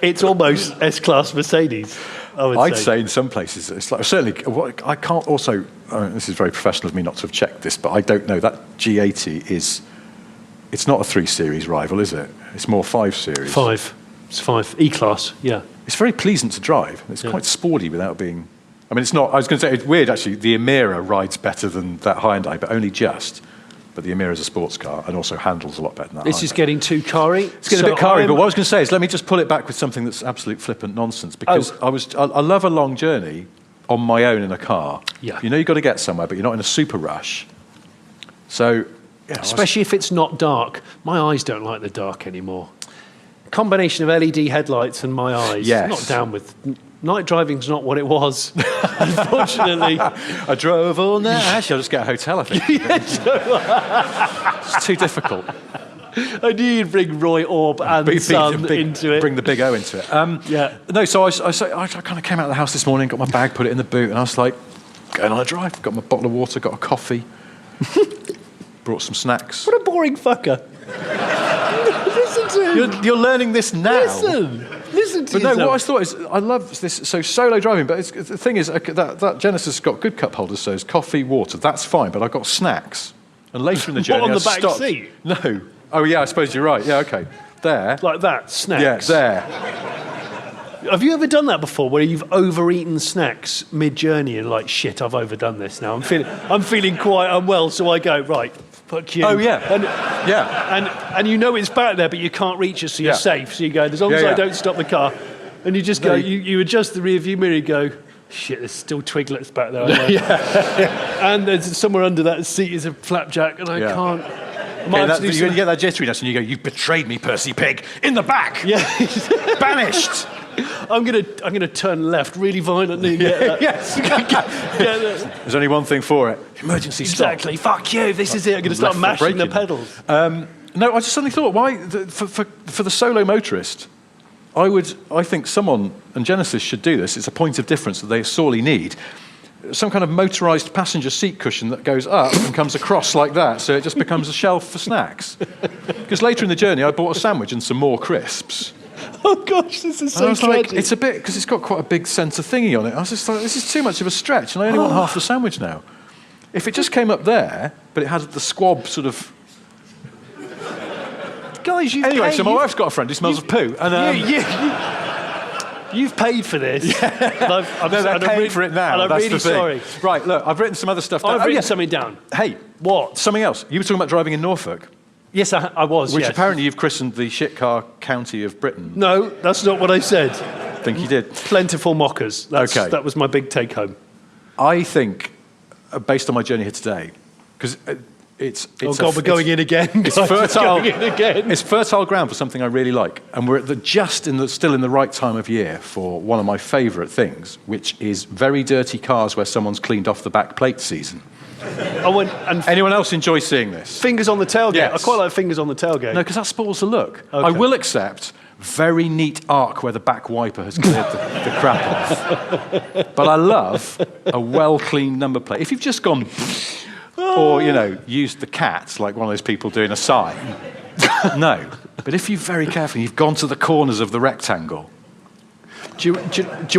[SPEAKER 1] It's almost S-Class Mercedes, I would
[SPEAKER 2] I'd say in some places, it's like, certainly, I can't also, this is very professional of me not to have checked this, but I don't know, that G80 it's not a 3 Series rival, is it? It's more 5 Series.
[SPEAKER 1] 5. It's 5. E-Class, yeah.
[SPEAKER 2] It's very pleasant to drive. It's quite sporty without being, I mean, it's not, I was going to say, it's weird actually, the Emira rides better than that Hyundai, but only just. But the Emira is a sports car and also handles a lot better than that
[SPEAKER 1] This
[SPEAKER 2] Hyundai.
[SPEAKER 1] is getting too car-y.
[SPEAKER 2] It's getting a bit car-y, but what I was going to say is let me just pull it back with something that's absolute flippant nonsense, because I love a long journey on my own in a car.
[SPEAKER 1] Yeah.
[SPEAKER 2] You know you've got to get somewhere, but you're not in a super rush. So, yeah,
[SPEAKER 1] Especially if it's not dark. My eyes don't like the dark anymore. Combination of LED headlights and my eyes.
[SPEAKER 2] Yes.
[SPEAKER 1] Not down with... Night driving's not what it was, unfortunately.
[SPEAKER 2] I drove all night. Actually, I'll just get a hotel, I think. It's too difficult.
[SPEAKER 1] I knew you'd bring Roy Orb and Son into it.
[SPEAKER 2] Bring the big O into it.
[SPEAKER 1] Yeah.
[SPEAKER 2] No, so I kind of came out of the house this morning, got my bag, put it in the boot, and I was like, going on a drive. Got my bottle of water, got a coffee, brought some snacks.
[SPEAKER 1] What a boring fucker. Listen to him.
[SPEAKER 2] You're learning this now.
[SPEAKER 1] Listen to
[SPEAKER 2] But no,
[SPEAKER 1] yourself.
[SPEAKER 2] what I thought is, I love this. So solo driving, but the thing is, that Genesis has got good cup holders, so it's coffee, water. That's fine, but I've got snacks. And later in the journey,
[SPEAKER 1] What, on
[SPEAKER 2] I
[SPEAKER 1] the back
[SPEAKER 2] stopped.
[SPEAKER 1] seat?
[SPEAKER 2] No. Oh yeah, I suppose you're right. Yeah, okay. There.
[SPEAKER 1] Like that, snacks.
[SPEAKER 2] Yeah, there.
[SPEAKER 1] Have you ever done that before, where you've overeaten snacks mid-journey and like, shit, I've overdone this now. I'm feeling quite unwell, so I go, right, fuck you.
[SPEAKER 2] Oh yeah.
[SPEAKER 1] And you know it's back there, but you can't reach it, so you're safe. So you go, as long as I don't stop the car, and you just go, you adjust the rear view mirror, you go, shit, there's still twiglets back there. And there's somewhere under that seat is a flapjack, and I can't.
[SPEAKER 2] You get that jitteriness, and you go, "You've betrayed me, Percy Pig, in the back.
[SPEAKER 1] Yeah.
[SPEAKER 2] Banished."
[SPEAKER 1] I'm gonna turn left really violently. And get
[SPEAKER 2] Yes. There's only one thing for it. Emergency stop.
[SPEAKER 1] Exactly. Fuck you. This is it. I'm gonna start
[SPEAKER 2] Left foot
[SPEAKER 1] mashing the
[SPEAKER 2] braking.
[SPEAKER 1] pedals.
[SPEAKER 2] No, I just suddenly thought, for the solo motorist, I think someone, and Genesis should do this, it's a point of difference that they sorely need, some kind of motorised passenger seat cushion that goes up and comes across like that, so it just becomes a shelf for snacks. Because later in the journey, I bought a sandwich and some more crisps.
[SPEAKER 1] Oh gosh, this is
[SPEAKER 2] And I
[SPEAKER 1] so
[SPEAKER 2] was
[SPEAKER 1] tragic.
[SPEAKER 2] like, it's a bit, because it's got quite a big centre thingy on it. I was just like, this is too much of a stretch, and I only want half the sandwich now. If it just came up there, but it had the squab sort of...
[SPEAKER 1] Guys,
[SPEAKER 2] Anyway, so my wife's got a friend who smells of poo, and
[SPEAKER 1] you've paid for this. Yeah.
[SPEAKER 2] no, they're paying for it now.
[SPEAKER 1] And I'm
[SPEAKER 2] That's
[SPEAKER 1] really
[SPEAKER 2] the thing.
[SPEAKER 1] sorry.
[SPEAKER 2] Right, look, I've written some other stuff down.
[SPEAKER 1] I've written something down.
[SPEAKER 2] Hey,
[SPEAKER 1] What?
[SPEAKER 2] something else. You were talking about driving in Norfolk,
[SPEAKER 1] Yes, I was.
[SPEAKER 2] which
[SPEAKER 1] yes.
[SPEAKER 2] apparently you've christened the shit car county of Britain.
[SPEAKER 1] No, that's not what I said.
[SPEAKER 2] I think you did.
[SPEAKER 1] Plentiful mockers.
[SPEAKER 2] Okay.
[SPEAKER 1] That was my big take home.
[SPEAKER 2] I think, based on my journey here today, because it's
[SPEAKER 1] Oh God, we're going in again.
[SPEAKER 2] It's
[SPEAKER 1] Guys, we're
[SPEAKER 2] fertile.
[SPEAKER 1] going in again.
[SPEAKER 2] It's fertile ground for something I really like, and we're still in the right time of year for one of my favourite things, which is very dirty cars where someone's cleaned off the back plate season.
[SPEAKER 1] And
[SPEAKER 2] Anyone else enjoy seeing this?
[SPEAKER 1] fingers on the tailgate.
[SPEAKER 2] Yes.
[SPEAKER 1] I quite like fingers on the tailgate.
[SPEAKER 2] No, because that spoils the look.
[SPEAKER 1] Okay.
[SPEAKER 2] I will accept very neat arc where the back wiper has cleared the crap off. But I love a well-cleaned number plate. If you've just gone... or, used the cat like one of those people doing a sign. No. But if you very carefully, you've gone to the corners of the rectangle.
[SPEAKER 1] Do you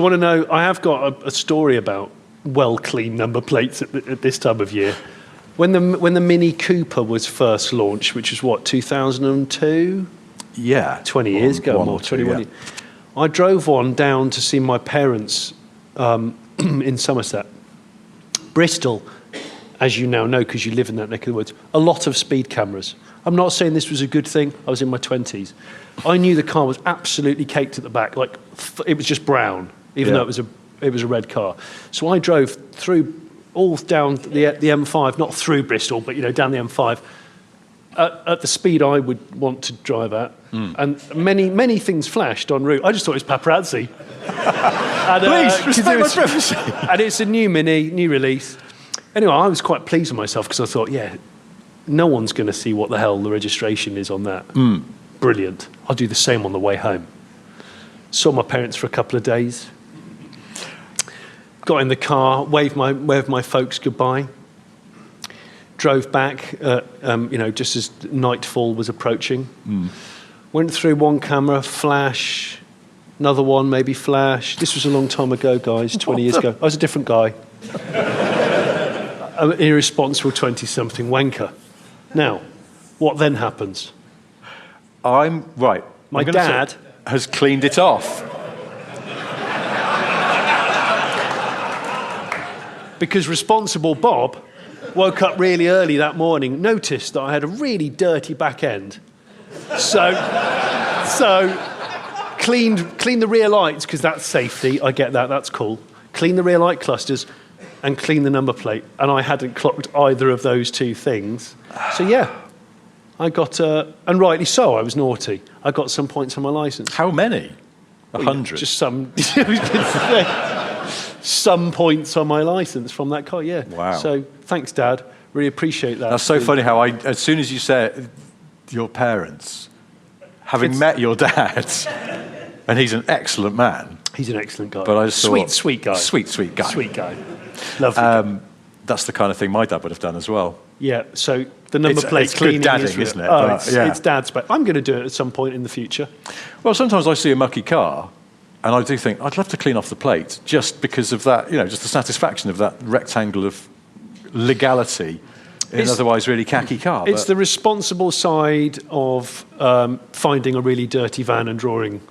[SPEAKER 1] want to know? I have got a story about well-cleaned number plates at this time of year. When the Mini Cooper was first launched, which was what, 2002?
[SPEAKER 2] Yeah.
[SPEAKER 1] 20 years ago, more 21 years. I drove one down to see my parents in Somerset. Bristol, as you now know because you live in that neck of the woods, a lot of speed cameras. I'm not saying this was a good thing. I was in my 20s. I knew the car was absolutely caked at the back. Like it was just brown, even though it was a red car. So I drove through all down the M5, not through Bristol, but down the M5 at the speed I would want to drive at. And many things flashed en route. I just thought it was paparazzi. And,
[SPEAKER 2] Please respect my privacy.
[SPEAKER 1] And it's a new Mini, new release. Anyway, I was quite pleased with myself because I thought, no one's going to see what the hell the registration is on that. Brilliant. I'll do the same on the way home. Saw my parents for a couple of days. Got in the car, waved my folks goodbye. Drove back, just as nightfall was approaching. Went through one camera, flash, another one, maybe flash. This was a long time ago, guys, 20 years ago. I was a different guy. An irresponsible 20-something wanker. Now, what then happens?
[SPEAKER 2] I'm right.
[SPEAKER 1] My dad
[SPEAKER 2] has cleaned it off.
[SPEAKER 1] Because responsible Bob woke up really early that morning, noticed that I had a really dirty back end. So cleaned the rear lights, because that's safety, I get that, that's cool. Clean the rear light clusters and clean the number plate. And I hadn't clocked either of those two things. So I got, and rightly so, I was naughty. I got some points on my licence.
[SPEAKER 2] How many? 100?
[SPEAKER 1] Just some. Some points on my licence from that car, yeah.
[SPEAKER 2] Wow.
[SPEAKER 1] So thanks, Dad. Really appreciate that.
[SPEAKER 2] That's so funny how as soon as you said your parents, having met your dad, and he's an excellent man.
[SPEAKER 1] He's an excellent guy.
[SPEAKER 2] But I just thought,
[SPEAKER 1] sweet guy.
[SPEAKER 2] Sweet guy.
[SPEAKER 1] Sweet guy. Lovely.
[SPEAKER 2] That's the kind of thing my dad would have done as well.
[SPEAKER 1] Yeah, so the number plate
[SPEAKER 2] it's
[SPEAKER 1] cleaning
[SPEAKER 2] good dadding, isn't it?
[SPEAKER 1] Oh,
[SPEAKER 2] But,
[SPEAKER 1] it's Dad's spec. I'm going to do it at some point in the future.
[SPEAKER 2] Well, sometimes I see a mucky car, and I do think, I'd love to clean off the plate, just because of that, just the satisfaction of that rectangle of legality in an otherwise really khaki car.
[SPEAKER 1] It's the responsible side of finding a really dirty van and drawing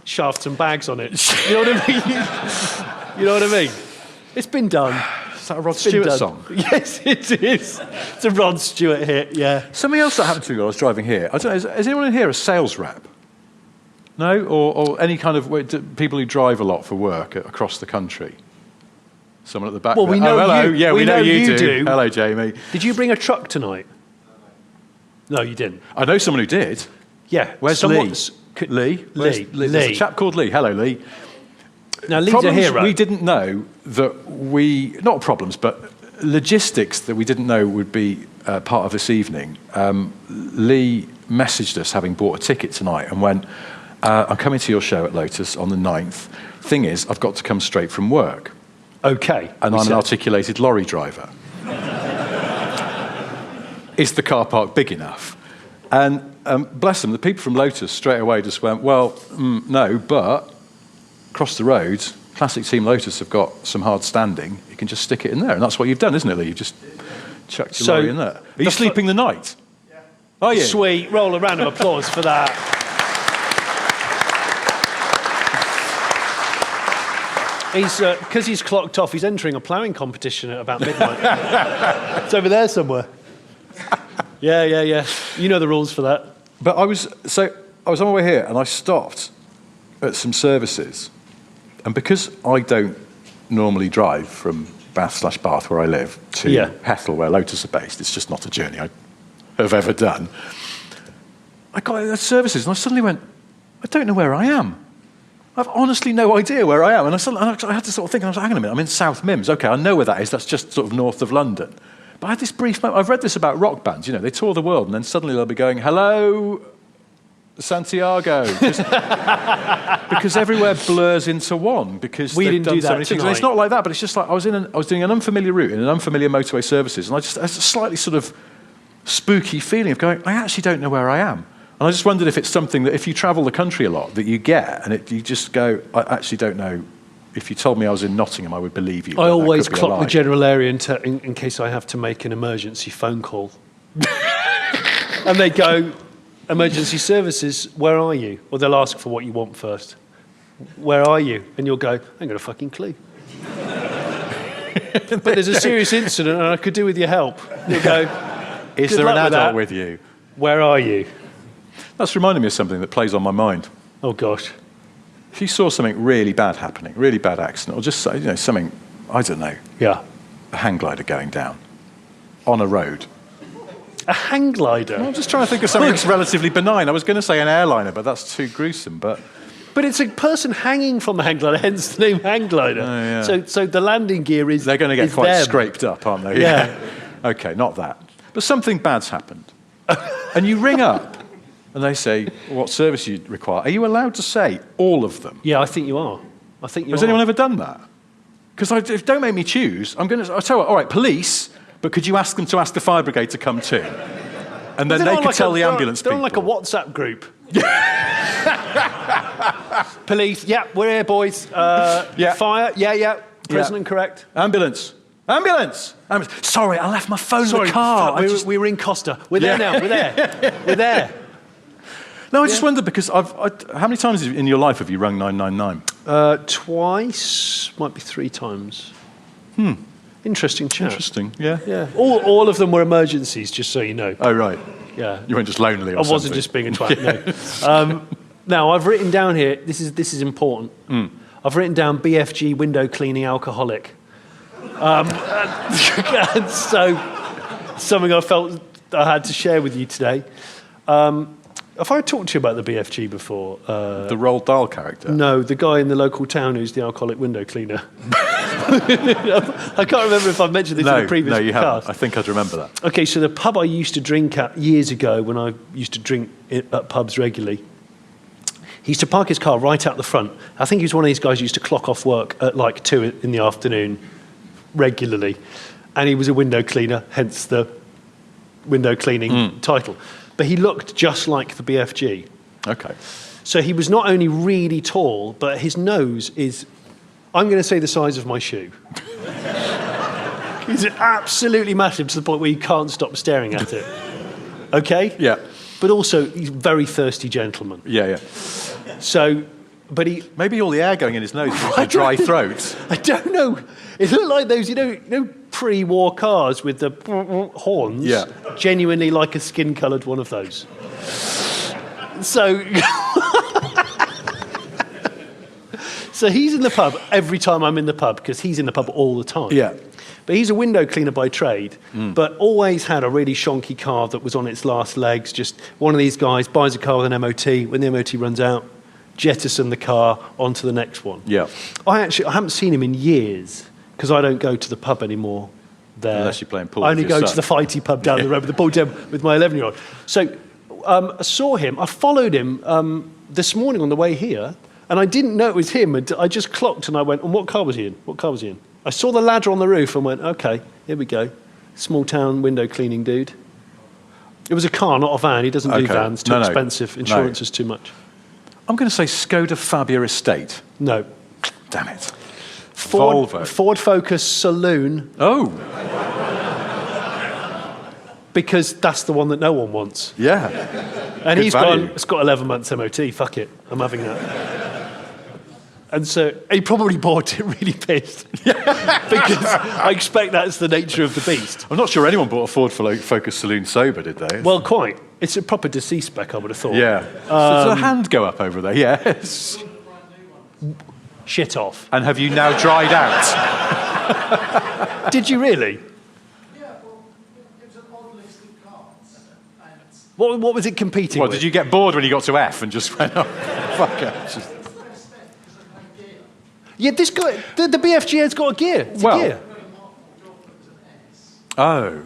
[SPEAKER 1] shafts and bags on it. You know what I mean? You know what I mean? It's been done.
[SPEAKER 2] Is that a Rod Stewart song?
[SPEAKER 1] Yes, it is. It's a Rod Stewart hit, yeah.
[SPEAKER 2] Something else that happened to me while I was driving here. I don't know, is anyone in here a sales rep? No? Or any kind of people who drive a lot for work across the country? Someone at the back.
[SPEAKER 1] Well, we know
[SPEAKER 2] hello.
[SPEAKER 1] you.
[SPEAKER 2] Yeah, we know you do. Hello, Jamie.
[SPEAKER 1] Did you bring a truck tonight? No, you didn't.
[SPEAKER 2] I know someone who did.
[SPEAKER 1] Yeah.
[SPEAKER 2] Where's Lee? Lee?
[SPEAKER 1] Lee.
[SPEAKER 2] There's a chap called Lee. Hello, Lee.
[SPEAKER 1] Now, Lee's
[SPEAKER 2] Problems
[SPEAKER 1] a hero.
[SPEAKER 2] we didn't know that not problems, but logistics that we didn't know would be part of this evening. Lee messaged us, having bought a ticket tonight, and went, I'm coming to your show at Lotus on the 9th. Thing is, I've got to come straight from work.
[SPEAKER 1] Okay.
[SPEAKER 2] And I'm an articulated lorry driver. Is the car park big enough? And bless them, the people from Lotus straight away just went, well, no, but across the road, Classic Team Lotus have got some hard standing. You can just stick it in there. And that's what you've done, isn't it, Lee? You've just chucked your lorry in there. Are you sleeping the night? Yeah. Are you?
[SPEAKER 1] Sweet. Roll a round of applause for that. Because he's clocked off, he's entering a ploughing competition at about midnight. It's over there somewhere. Yeah. You know the rules for that.
[SPEAKER 2] But I was on my way here and I stopped at some services. And because I don't normally drive from Bath/Bath, where I live, to Hethel, where Lotus are based, it's just not a journey I have ever done. I got at services and I suddenly went, I don't know where I am. I've honestly no idea where I am. And I had to sort of think, I was like, hang on a minute, I'm in South Mims. Okay, I know where that is. That's just sort of north of London. But I had this brief moment. I've read this about rock bands. You know, they tour the world and then suddenly they'll be going, hello, Santiago. Because everywhere blurs into one because they've done so many things. And it's not like that, but it's just like I was doing an unfamiliar route in an unfamiliar motorway services, and I had a slightly sort of spooky feeling of going, I actually don't know where I am. And I just wondered if it's something that if you travel the country a lot that you get, and you just go, I actually don't know. If you told me I was in Nottingham, I would believe you.
[SPEAKER 1] I always clock the general area in case I have to make an emergency phone call. And they go, emergency services, where are you? Or they'll ask for what you want first. Where are you? And you'll go, I ain't got a fucking clue. But there's a serious incident and I could do with your help. You'll go,
[SPEAKER 2] is there an adult with you?
[SPEAKER 1] Where are you?
[SPEAKER 2] That's reminding me of something that plays on my mind.
[SPEAKER 1] Oh, gosh.
[SPEAKER 2] If you saw something really bad happening, really bad accident, or just say, something, I don't know.
[SPEAKER 1] Yeah.
[SPEAKER 2] A hang glider going down on a road.
[SPEAKER 1] A hang glider?
[SPEAKER 2] Well, I'm just trying to think of something that's relatively benign. I was going to say an airliner, but that's too gruesome. But
[SPEAKER 1] it's a person hanging from the hang glider, hence the name hang glider.
[SPEAKER 2] Oh, yeah.
[SPEAKER 1] So the landing gear is
[SPEAKER 2] they're going to get quite
[SPEAKER 1] them.
[SPEAKER 2] Scraped up, aren't they?
[SPEAKER 1] Yeah.
[SPEAKER 2] Okay, not that. But something bad's happened. And you ring up. And they say, what service you require. Are you allowed to say all of them?
[SPEAKER 1] Yeah, I think you are.
[SPEAKER 2] Has anyone ever done that? Because don't make me choose. I'll tell you what, all right, police, but could you ask them to ask the fire brigade to come too? And then they could tell the ambulance people.
[SPEAKER 1] They're on like a WhatsApp group. Police, yeah, we're here, boys. Fire, yeah. Present and correct.
[SPEAKER 2] Ambulance. Sorry, I left my phone in the car.
[SPEAKER 1] We were in Costa. We're there now, we're there.
[SPEAKER 2] No, I just wondered because how many times in your life have you rung 999?
[SPEAKER 1] Twice, might be 3 times. Interesting chat.
[SPEAKER 2] Interesting, yeah.
[SPEAKER 1] All of them were emergencies, just so you know.
[SPEAKER 2] Oh, right.
[SPEAKER 1] Yeah.
[SPEAKER 2] You weren't just lonely or something.
[SPEAKER 1] I wasn't just being a twat, no. Now, I've written down here, this is important. I've written down BFG window cleaning alcoholic. And so, something I felt I had to share with you today. Have I talked to you about the BFG before?
[SPEAKER 2] The Roald Dahl character?
[SPEAKER 1] No, the guy in the local town who's the alcoholic window cleaner. I can't remember if I've mentioned this in the previous podcast.
[SPEAKER 2] No, you haven't. I think I'd remember that.
[SPEAKER 1] Okay, so the pub I used to drink at years ago, when I used to drink at pubs regularly, he used to park his car right out the front. I think he was one of these guys who used to clock off work at like 2 in the afternoon regularly. And he was a window cleaner, hence the window cleaning title. But he looked just like the BFG. Okay. So he was not only really tall, but his nose is, I'm going to say, the size of my shoe. He's absolutely massive to the point where you can't stop staring at it. Okay?
[SPEAKER 2] Yeah.
[SPEAKER 1] But also, he's a very thirsty gentleman.
[SPEAKER 2] Yeah.
[SPEAKER 1] So, but he...
[SPEAKER 2] Maybe all the air going in his nose is a dry throat.
[SPEAKER 1] I don't know. It looked like those, you know pre-war cars with the horns.
[SPEAKER 2] Yeah.
[SPEAKER 1] Genuinely like a skin-coloured one of those. So... So he's in the pub every time I'm in the pub, because he's in the pub all the time.
[SPEAKER 2] Yeah.
[SPEAKER 1] But he's a window cleaner by trade, but always had a really shonky car that was on its last legs. Just one of these guys buys a car with an MOT. When the MOT runs out, jettison the car onto the next one.
[SPEAKER 2] Yeah.
[SPEAKER 1] I haven't seen him in years because I don't go to the pub anymore there.
[SPEAKER 2] Unless you're playing pool.
[SPEAKER 1] I only go to the fighty pub down the road with the pool table with my 11-year-old. So I saw him. I followed him this morning on the way here, and I didn't know it was him. I just clocked and I went, and what car was he in? What car was he in? I saw the ladder on the roof and went, okay, here we go. Small town window cleaning dude. It was a car, not a van. He doesn't do vans. Too expensive. Insurance is too much.
[SPEAKER 2] I'm going to say Skoda Fabia Estate.
[SPEAKER 1] No.
[SPEAKER 2] Damn it.
[SPEAKER 1] Volvo. Ford Focus Saloon.
[SPEAKER 2] Oh.
[SPEAKER 1] Because that's the one that no one wants.
[SPEAKER 2] Yeah.
[SPEAKER 1] And
[SPEAKER 2] Good
[SPEAKER 1] he's
[SPEAKER 2] value.
[SPEAKER 1] gone, it's got 11 months MOT, fuck it, I'm having that. And so he probably bought it really pissed. Because I expect that's the nature of the beast.
[SPEAKER 2] I'm not sure anyone bought a Ford Focus Saloon sober, did they?
[SPEAKER 1] Well, quite. It's a proper deceased spec, I would have thought.
[SPEAKER 2] Yeah. Does the hand go up over there? Yes.
[SPEAKER 1] Shit off.
[SPEAKER 2] And have you now dried out?
[SPEAKER 1] Did you really? What was it competing with?
[SPEAKER 2] Did you get bored when you got to F and just went, oh, fuck it.
[SPEAKER 1] Yeah, this guy, the BFG has got a gear. It's a gear.
[SPEAKER 2] Oh.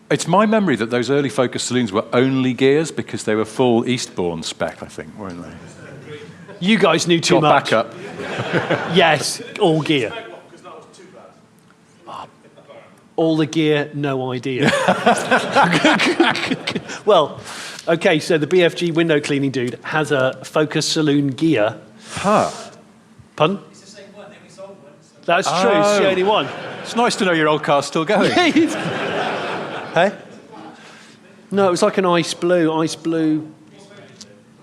[SPEAKER 2] It's my memory that those early Focus Saloons were only gears because they were full Eastbourne spec, I think, weren't they?
[SPEAKER 1] You guys knew too much.
[SPEAKER 2] Back up.
[SPEAKER 1] Yes, all gear. All the gear, no idea. Well, okay, so the BFG window cleaning dude has a Focus Saloon gear.
[SPEAKER 2] Huh.
[SPEAKER 1] Pardon?
[SPEAKER 4] It's the same one, then we sold one. So.
[SPEAKER 1] That's true, it's the only one.
[SPEAKER 2] It's nice to know your old car's still going.
[SPEAKER 1] Hey? No, it was like an ice blue.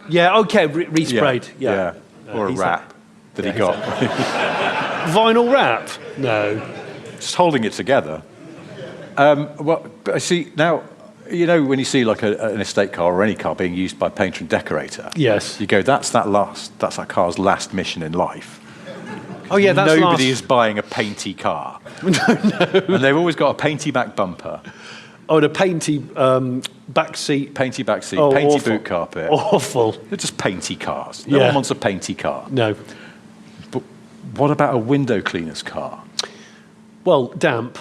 [SPEAKER 1] Yeah, okay, resprayed. Yeah.
[SPEAKER 2] Or a wrap that he got.
[SPEAKER 1] Vinyl wrap? No.
[SPEAKER 2] Just holding it together. But I see now, you know, when you see like an estate car or any car being used by a painter and decorator,
[SPEAKER 1] yes,
[SPEAKER 2] you go, that's that car's last mission in life.
[SPEAKER 1] Oh yeah, that's
[SPEAKER 2] nobody is buying a painty car. No. And they've always got a painty back bumper.
[SPEAKER 1] Oh, the painty back seat.
[SPEAKER 2] Painty back seat,
[SPEAKER 1] oh,
[SPEAKER 2] painty
[SPEAKER 1] awful.
[SPEAKER 2] boot carpet.
[SPEAKER 1] Awful.
[SPEAKER 2] They're just painty cars. No one wants a painty car.
[SPEAKER 1] No.
[SPEAKER 2] But what about a window cleaner's car?
[SPEAKER 1] Well, damp.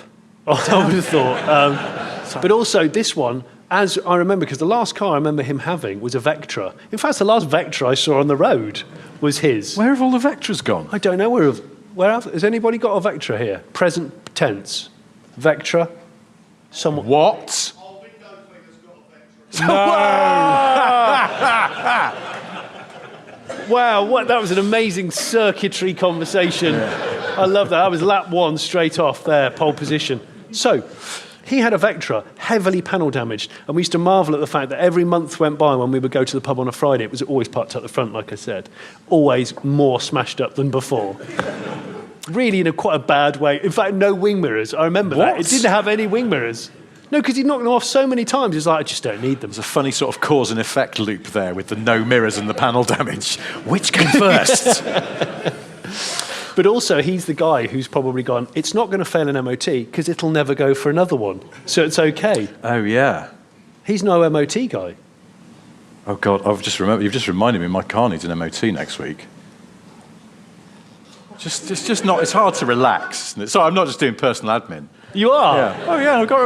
[SPEAKER 1] I would have thought. But also this one, as I remember, because the last car I remember him having was a Vectra. In fact, the last Vectra I saw on the road was his.
[SPEAKER 2] Where have all the Vectras gone?
[SPEAKER 1] I don't know. Has anybody got a Vectra here? Present tense. Vectra? Someone.
[SPEAKER 2] What?
[SPEAKER 4] Our window cleaner's got a Vectra.
[SPEAKER 1] Wow, that was an amazing circuitry conversation. Yeah. I love that. I was lap one straight off there, pole position. So, he had a Vectra, heavily panel damaged, and we used to marvel at the fact that every month went by when we would go to the pub on a Friday, it was always parked at the front, like I said. Always more smashed up than before. Really in quite a bad way. In fact, no wing mirrors. I remember that. It didn't have any wing mirrors. No, because he'd knocked them off so many times, he's like, I just don't need them.
[SPEAKER 2] There's a funny sort of cause and effect loop there with the no mirrors and the panel damage. Which came first?
[SPEAKER 1] But also, he's the guy who's probably gone, it's not going to fail an MOT because it'll never go for another one. So it's okay.
[SPEAKER 2] Oh, yeah.
[SPEAKER 1] He's no MOT guy.
[SPEAKER 2] Oh, God, you've just reminded me my car needs an MOT next week. It's just not, it's hard to relax. Sorry, I'm not just doing personal admin.
[SPEAKER 1] You are?
[SPEAKER 2] Yeah. Oh, yeah, I've got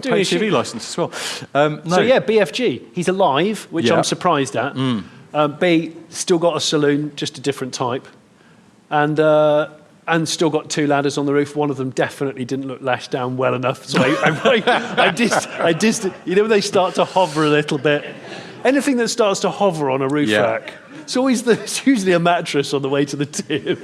[SPEAKER 2] a paid TV licence as well. No.
[SPEAKER 1] So, yeah, BFG. He's alive, which I'm surprised at. B, still got a saloon, just a different type. And still got two ladders on the roof. One of them definitely didn't look lashed down well enough. So I dissed it. You know when they start to hover a little bit? Anything that starts to hover on a roof rack. It's usually a mattress on the way to the tip.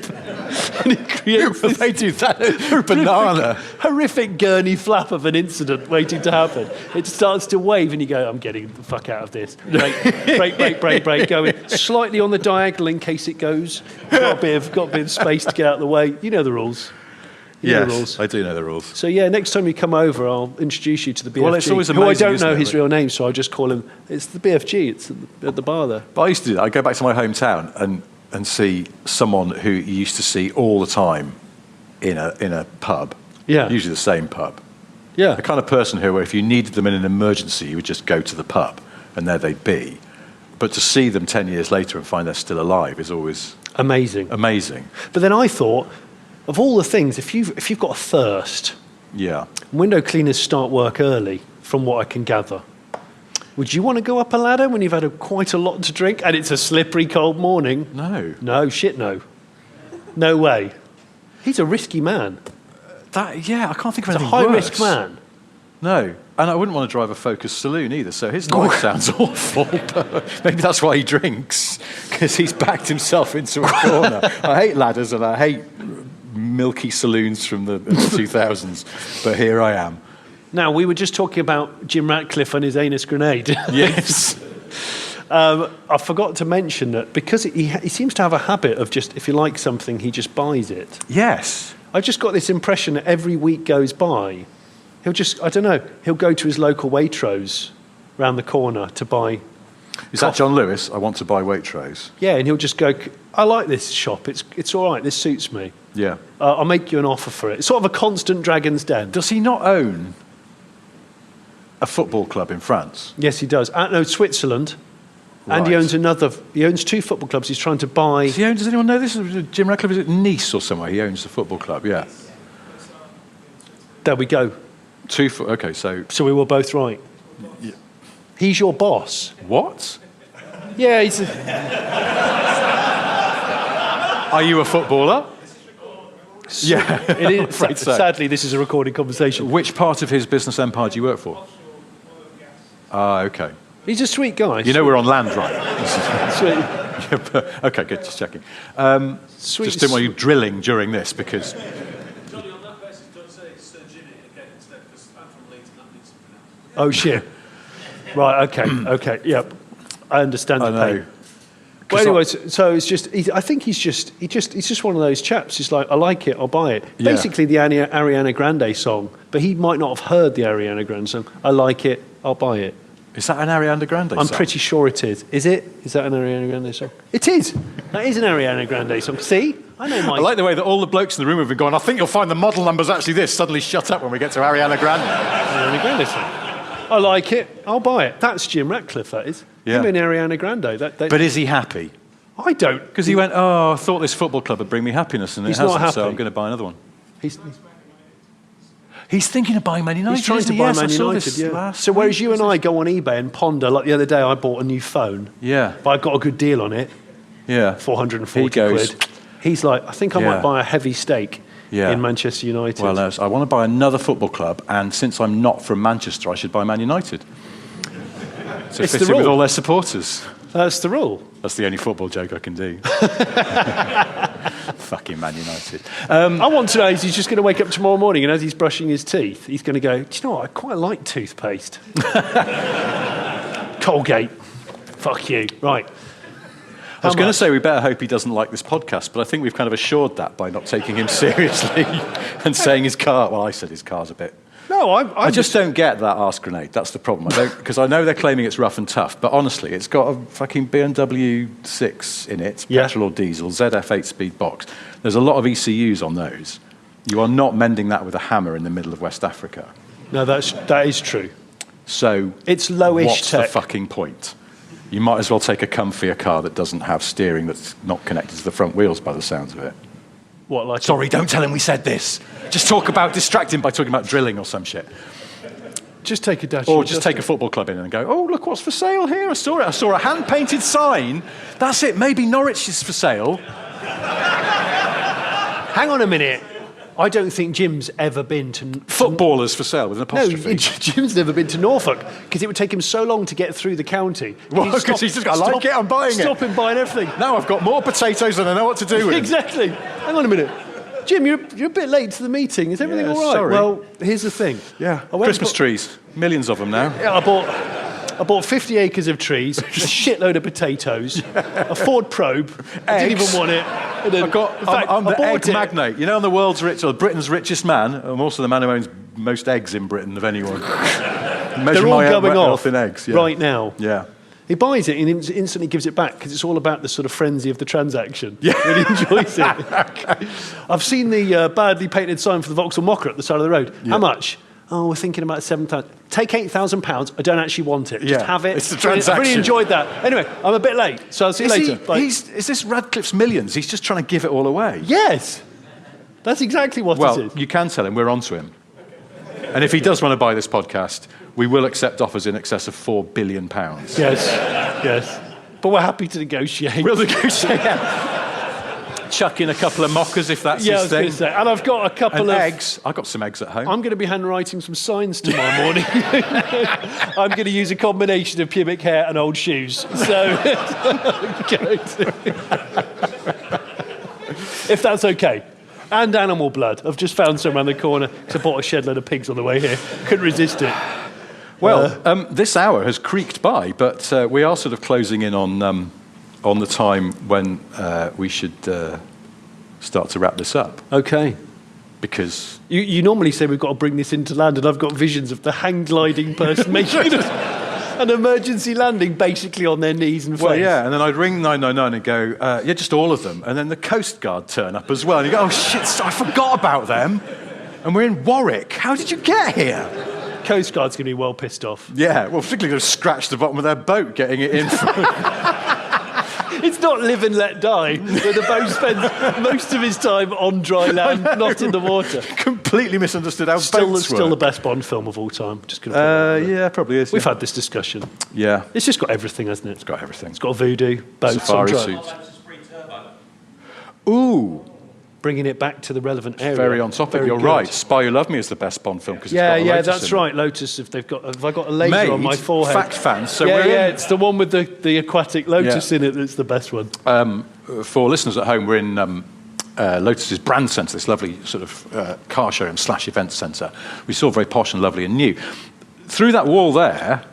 [SPEAKER 1] And it creates this
[SPEAKER 2] they do that banana.
[SPEAKER 1] Horrific gurney flap of an incident waiting to happen. It starts to wave and you go, I'm getting the fuck out of this. Brake, going slightly on the diagonal in case it goes. Got a bit of space to get out of the way. You know the rules.
[SPEAKER 2] Yes, I do know the rules.
[SPEAKER 1] So yeah, next time you come over, I'll introduce you to the BFG.
[SPEAKER 2] Well, it's always
[SPEAKER 1] amazing,
[SPEAKER 2] amazing,
[SPEAKER 1] who I don't know his real name, so I just call him. It's the BFG. It's at the bar there.
[SPEAKER 2] But I used to do that. I go back to my hometown, and and see someone who you used to see all the time in a pub.
[SPEAKER 1] Yeah.
[SPEAKER 2] Usually the same pub.
[SPEAKER 1] Yeah.
[SPEAKER 2] The kind of person who, if you needed them in an emergency, you would just go to the pub, and there they'd be. But to see them 10 years later and find they're still alive is always
[SPEAKER 1] amazing.
[SPEAKER 2] But
[SPEAKER 1] then I thought, of all the things, if you've got a thirst,
[SPEAKER 2] yeah,
[SPEAKER 1] window cleaners start work early, from what I can gather. Would you want to go up a ladder when you've had quite a lot to drink and it's a slippery, cold morning?
[SPEAKER 2] No.
[SPEAKER 1] No, shit no. No way. He's a risky man.
[SPEAKER 2] I can't think of
[SPEAKER 1] He's
[SPEAKER 2] anything
[SPEAKER 1] a high
[SPEAKER 2] worse.
[SPEAKER 1] risk man.
[SPEAKER 2] No, and I wouldn't want to drive a Focus Saloon either, so his life sounds awful. But maybe that's why he drinks, because he's backed himself into a corner. I hate ladders and I hate milky saloons from the 2000s, but here I am.
[SPEAKER 1] Now, we were just talking about Jim Ratcliffe and his Ineos Grenadier.
[SPEAKER 2] Yes.
[SPEAKER 1] I forgot to mention that because he seems to have a habit of just, if you like something, he just buys it.
[SPEAKER 2] Yes.
[SPEAKER 1] I've just got this impression that every week goes by, he'll go to his local Waitrose round the corner to buy.
[SPEAKER 2] Is that John Lewis? I want to buy Waitrose.
[SPEAKER 1] Yeah, and he'll just go, I like this shop, it's all right, this suits me.
[SPEAKER 2] Yeah.
[SPEAKER 1] I'll make you an offer for it. It's sort of a constant Dragon's Den.
[SPEAKER 2] Does he not own a football club in France?
[SPEAKER 1] Yes, he does. No, Switzerland. Right. And he owns 2 football clubs. He's trying to buy.
[SPEAKER 2] Does anyone know this? Jim Ratcliffe is at Nice or somewhere. He owns a football club, yeah.
[SPEAKER 1] There we go.
[SPEAKER 2] Okay, so
[SPEAKER 1] we were both right.
[SPEAKER 2] Yeah.
[SPEAKER 1] He's your boss.
[SPEAKER 2] What?
[SPEAKER 1] Yeah,
[SPEAKER 2] Are you a footballer? Yeah.
[SPEAKER 1] It is. Sadly, this is a recorded conversation.
[SPEAKER 2] Which part of his business empire do you work for? Okay.
[SPEAKER 1] He's a sweet guy.
[SPEAKER 2] You know we're on land, right?
[SPEAKER 1] Sweet.
[SPEAKER 2] Okay, good, just checking.
[SPEAKER 1] Sweet.
[SPEAKER 2] Just didn't want you drilling during this because...
[SPEAKER 4] Jonny, on that basis, don't say Sir Jim again instead, because I'm from Leeds and that means something else.
[SPEAKER 1] Oh, shit. Right, okay, yep. I understand the pain. Well, anyways, so it's just, I think he's just one of those chaps. He's like, I like it, I'll buy it.
[SPEAKER 2] Yeah.
[SPEAKER 1] Basically the Ariana Grande song, but he might not have heard the Ariana Grande song. I like it, I'll buy it.
[SPEAKER 2] Is that an Ariana Grande song?
[SPEAKER 1] I'm pretty sure it is. Is it? Is that an Ariana Grande song? It is. That is an Ariana Grande song. See? I know Mike.
[SPEAKER 2] I like the way that all the blokes in the room have been going, I think you'll find the model number's actually this. Suddenly shut up when we get to Ariana Grande.
[SPEAKER 1] Ariana Grande song. I like it, I'll buy it. That's Jim Ratcliffe, that is.
[SPEAKER 2] Yeah.
[SPEAKER 1] Him and Ariana Grande.
[SPEAKER 2] But is he happy?
[SPEAKER 1] I don't.
[SPEAKER 2] Because he went, I thought this football club would bring me happiness, and
[SPEAKER 1] He's
[SPEAKER 2] it hasn't,
[SPEAKER 1] not happy.
[SPEAKER 2] so I'm going to buy another one.
[SPEAKER 1] He's
[SPEAKER 2] thinking of buying Man United.
[SPEAKER 1] He's trying to buy Man United, yeah. So whereas you and I go on eBay and ponder, like the other day I bought a new phone.
[SPEAKER 2] Yeah.
[SPEAKER 1] But I got a good deal on it.
[SPEAKER 2] Yeah.
[SPEAKER 1] 440 quid. He's like, I think I might buy a heavy stake in Manchester United.
[SPEAKER 2] Well, I want to buy another football club, and since I'm not from Manchester, I should buy Man United. So
[SPEAKER 1] it's
[SPEAKER 2] fit
[SPEAKER 1] the
[SPEAKER 2] in with
[SPEAKER 1] rule.
[SPEAKER 2] all their supporters.
[SPEAKER 1] That's the rule.
[SPEAKER 2] That's the only football joke I can do. Fucking Man United.
[SPEAKER 1] I want to know if he's just going to wake up tomorrow morning and as he's brushing his teeth, he's going to go, do you know what? I quite like toothpaste. Colgate. Fuck you. Right.
[SPEAKER 2] I was going to say we better hope he doesn't like this podcast, but I think we've kind of assured that by not taking him seriously and saying his car... Well, I said his car's a bit...
[SPEAKER 1] No,
[SPEAKER 2] I just don't get that arse grenade. That's the problem. Because I know they're claiming it's rough and tough, but honestly, it's got a fucking BMW 6 in it, petrol or diesel, ZF 8-speed box. There's a lot of ECUs on those. You are not mending that with a hammer in the middle of West Africa.
[SPEAKER 1] No, that is true.
[SPEAKER 2] So
[SPEAKER 1] it's lowish
[SPEAKER 2] what's
[SPEAKER 1] tech.
[SPEAKER 2] The fucking point? You might as well take a comfier car that doesn't have steering that's not connected to the front wheels by the sounds of it.
[SPEAKER 1] What, like?
[SPEAKER 2] Sorry, don't tell him we said this. Just distract him by talking about drilling or some shit.
[SPEAKER 1] Just take a dash.
[SPEAKER 2] Or just take a football club in and go, oh, look what's for sale here. I saw it. I saw a hand-painted sign. That's it. Maybe Norwich is for sale.
[SPEAKER 1] Hang on a minute. I don't think Jim's ever been to...
[SPEAKER 2] Footballers for sale with an apostrophe.
[SPEAKER 1] No, Jim's never been to Norfolk because it would take him so long to get through the county.
[SPEAKER 2] Well, because he's just got, I like it, I'm buying it.
[SPEAKER 1] Stop him buying everything.
[SPEAKER 2] Now I've got more potatoes than I know what to do with.
[SPEAKER 1] Exactly. Hang on a minute. Jim, you're a bit late to the meeting. Is everything all right?
[SPEAKER 2] Sorry.
[SPEAKER 1] Well, here's the thing.
[SPEAKER 2] Yeah, Christmas trees. Millions of them now.
[SPEAKER 1] Yeah, I bought 50 acres of trees, a shitload of potatoes, a Ford Probe. I didn't even want it.
[SPEAKER 2] I'm the egg magnate. You know, I'm the world's richest, Britain's richest man. I'm also the man who owns most eggs in Britain of anyone.
[SPEAKER 1] They're all going off
[SPEAKER 2] in eggs,
[SPEAKER 1] right now.
[SPEAKER 2] Yeah.
[SPEAKER 1] He buys it and instantly gives it back because it's all about the sort of frenzy of the transaction. Yeah. Really enjoys it. I've seen the badly painted sign for the Vauxhall Mocha at the side of the road. Yeah. How much? Oh, we're thinking about £7,000. Take £8,000. I don't actually want it. Just have it.
[SPEAKER 2] It's the transaction.
[SPEAKER 1] I really enjoyed that. Anyway, I'm a bit late, so I'll see you later.
[SPEAKER 2] Is this Radcliffe's millions? He's just trying to give it all away.
[SPEAKER 1] Yes. That's exactly what it is.
[SPEAKER 2] Well, you can tell him we're on to him. And if he does want to buy this podcast, we will accept offers in excess of £4 billion.
[SPEAKER 1] Yes. But we're happy to negotiate.
[SPEAKER 2] We'll negotiate. Chuck in a couple of mockers if that's his thing.
[SPEAKER 1] Say. And I've got a couple of
[SPEAKER 2] eggs. I've got some eggs at home.
[SPEAKER 1] I'm going to be handwriting some signs tomorrow morning. I'm going to use a combination of pubic hair and old shoes. So, if that's okay. And animal blood. I've just found some around the corner because I bought a shed load of pigs on the way here. Couldn't resist it.
[SPEAKER 2] Well, this hour has creaked by, but we are sort of closing in on the time when we should start to wrap this up.
[SPEAKER 1] Okay.
[SPEAKER 2] Because
[SPEAKER 1] you normally say we've got to bring this into land, and I've got visions of the hang gliding person making an emergency landing basically on their knees and face.
[SPEAKER 2] Well, yeah, and then I'd ring 999 and go, yeah, just all of them. And then the Coast Guard turn up as well. And you go, oh, shit, I forgot about them. And we're in Warwick. How did you get here?
[SPEAKER 1] Coast Guard's going to be well pissed off.
[SPEAKER 2] Yeah, well, particularly they've scratched the bottom of their boat getting it in.
[SPEAKER 1] It's not live and let die, where the boat spends most of his time on dry land, not in the water.
[SPEAKER 2] Completely misunderstood how boats work.
[SPEAKER 1] Still the best Bond film of all time. Just gonna
[SPEAKER 2] yeah, probably is.
[SPEAKER 1] We've had this discussion.
[SPEAKER 2] Yeah.
[SPEAKER 1] It's just got everything, hasn't it?
[SPEAKER 2] It's got everything.
[SPEAKER 1] It's got a voodoo, boats
[SPEAKER 2] safari
[SPEAKER 1] on dry.
[SPEAKER 2] suits. Ooh.
[SPEAKER 1] Bringing it back to the relevant area.
[SPEAKER 2] Very on topic. You're right. Spy Who Loved Me is the best Bond film because it's got a Lotus
[SPEAKER 1] that's
[SPEAKER 2] in
[SPEAKER 1] right. Lotus. Have I got a laser on my forehead?
[SPEAKER 2] Fact fans. So
[SPEAKER 1] it's the one with the aquatic Lotus in it that's the best one.
[SPEAKER 2] For listeners at home, we're in Lotus's brand centre, this lovely sort of car showroom / event centre. We saw very posh and lovely and new. Through that wall there,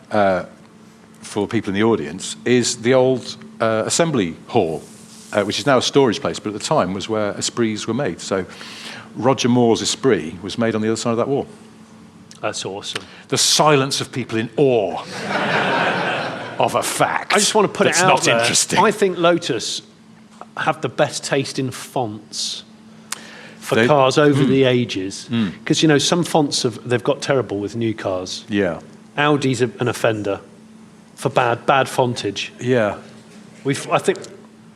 [SPEAKER 2] for people in the audience, is the old assembly hall. Which is now a storage place, but at the time was where Esprits were made. So Roger Moore's Esprit was made on the other side of that wall.
[SPEAKER 1] That's awesome.
[SPEAKER 2] The silence of people in awe of a fact.
[SPEAKER 1] I just want to put it out
[SPEAKER 2] not
[SPEAKER 1] there.
[SPEAKER 2] Interesting.
[SPEAKER 1] I think Lotus have the best taste in fonts for cars over the ages. Because, some fonts, they've got terrible with new cars.
[SPEAKER 2] Yeah.
[SPEAKER 1] Audi's an offender for bad fontage.
[SPEAKER 2] Yeah.
[SPEAKER 1] I think...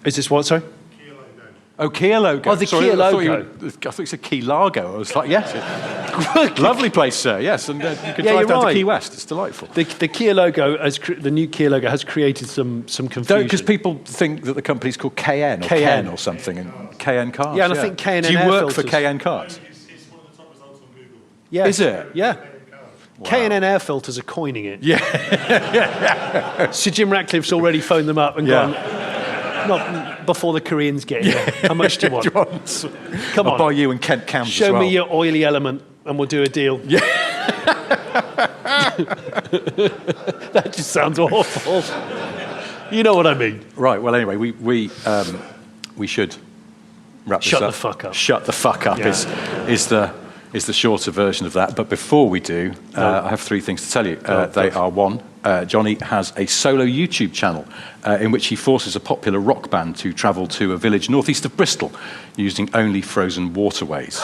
[SPEAKER 1] Is this what, sorry?
[SPEAKER 4] Kia logo.
[SPEAKER 2] Oh, Kia logo.
[SPEAKER 1] Oh, the Kia logo.
[SPEAKER 2] I thought you said Key Largo. I was like, yes. Lovely place, sir. Yes, and you can drive down to Key West. It's delightful.
[SPEAKER 1] The Kia logo, the new Kia logo, has created some confusion.
[SPEAKER 2] Because people think that the company's called KN or Ken or something, and KN Cars.
[SPEAKER 1] Yeah, and I think KN
[SPEAKER 2] Do you
[SPEAKER 1] air
[SPEAKER 2] work
[SPEAKER 1] filters.
[SPEAKER 2] for KN Cars?
[SPEAKER 4] It's one of the top results on Google.
[SPEAKER 1] Yeah.
[SPEAKER 2] Is it?
[SPEAKER 1] Yeah.
[SPEAKER 2] Wow.
[SPEAKER 1] K&N air filters are coining it.
[SPEAKER 2] Yeah.
[SPEAKER 1] Sir Jim Ratcliffe's already phoned them up and gone, not before the Koreans get here. How much do you want? Come on.
[SPEAKER 2] I'll buy you and Kent Cams as well.
[SPEAKER 1] Show me your oily element and we'll do a deal.
[SPEAKER 2] Yeah.
[SPEAKER 1] That just sounds awful. You know what I mean.
[SPEAKER 2] Right, well, anyway, we should wrap this up.
[SPEAKER 1] Shut the fuck up.
[SPEAKER 2] Shut the fuck up is the shorter version of that. But before we do, I have three things to tell you. They are one, Jonny has a solo YouTube channel in which he forces a popular rock band to travel to a village northeast of Bristol using only frozen waterways.